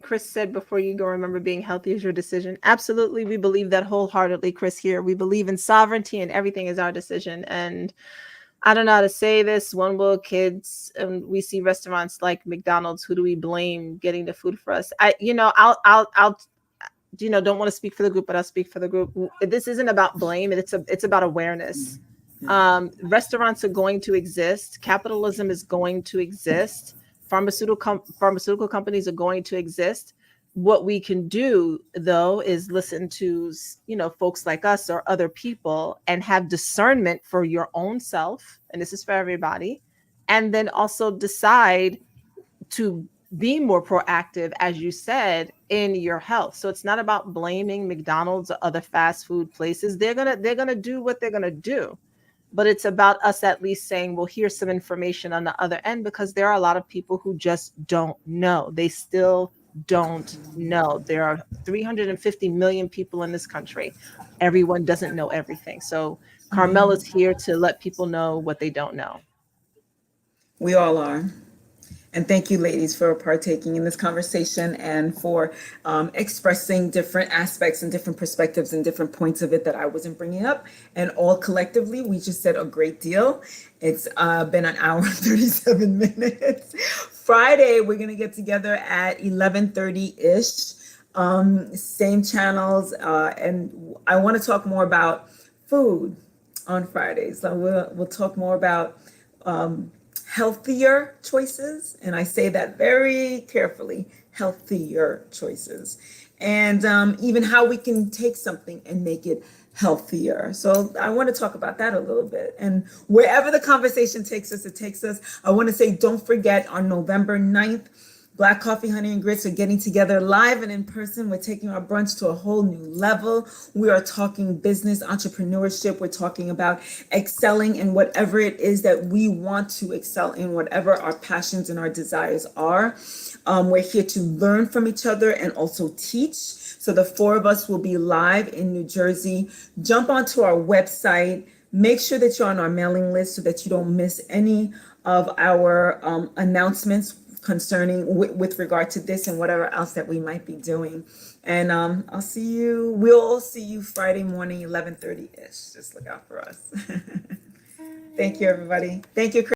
Chris said before you go, remember being healthy is your decision. Absolutely. We believe that wholeheartedly, Chris, here. We believe in sovereignty and everything is our decision. And I don't know how to say this. One will kids, and we see restaurants like McDonald's. Who do we blame getting the food for us? I'll don't want to speak for the group, but I'll speak for the group. This isn't about blame. It's about awareness. Restaurants are going to exist. Capitalism is going to exist. Pharmaceutical companies are going to exist. What we can do, though, is listen to, folks like us or other people and have discernment for your own self. And this is for everybody. And then also decide to be more proactive, as you said, in your health. So it's not about blaming McDonald's or other fast food places. They're gonna do what they're gonna do. But it's about us at least saying, well, here's some information on the other end, because there are a lot of people who just don't know. They still don't know. There are 350 million people in this country. Everyone doesn't know everything. So Carmela's here to let people know what they don't know. We all are. And thank you, ladies, for partaking in this conversation and for expressing different aspects and different perspectives and different points of it that I wasn't bringing up. And all collectively, we just said a great deal. It's been an hour and 37 minutes. Friday, we're going to get together at 11:30-ish. Same channels. And I want to talk more about food on Fridays. So we'll talk more about healthier choices, and I say that very carefully, healthier choices, and even how we can take something and make it healthier. So I want to talk about that a little bit, and wherever the conversation takes us, it takes us. I want to say, don't forget, on November 9th, Black Coffee, Honey, and Grits are getting together live and in person. We're taking our brunch to a whole new level. We are talking business, entrepreneurship. We're talking about excelling in whatever it is that we want to excel in, whatever our passions and our desires are. We're here to learn from each other and also teach. So the 4 of us will be live in New Jersey. Jump onto our website. Make sure that you're on our mailing list so that you don't miss any of our announcements concerning with regard to this and whatever else that we might be doing. And we'll all see you Friday morning, 11:30-ish. Just look out for us. Thank you, everybody. Thank you, Chris.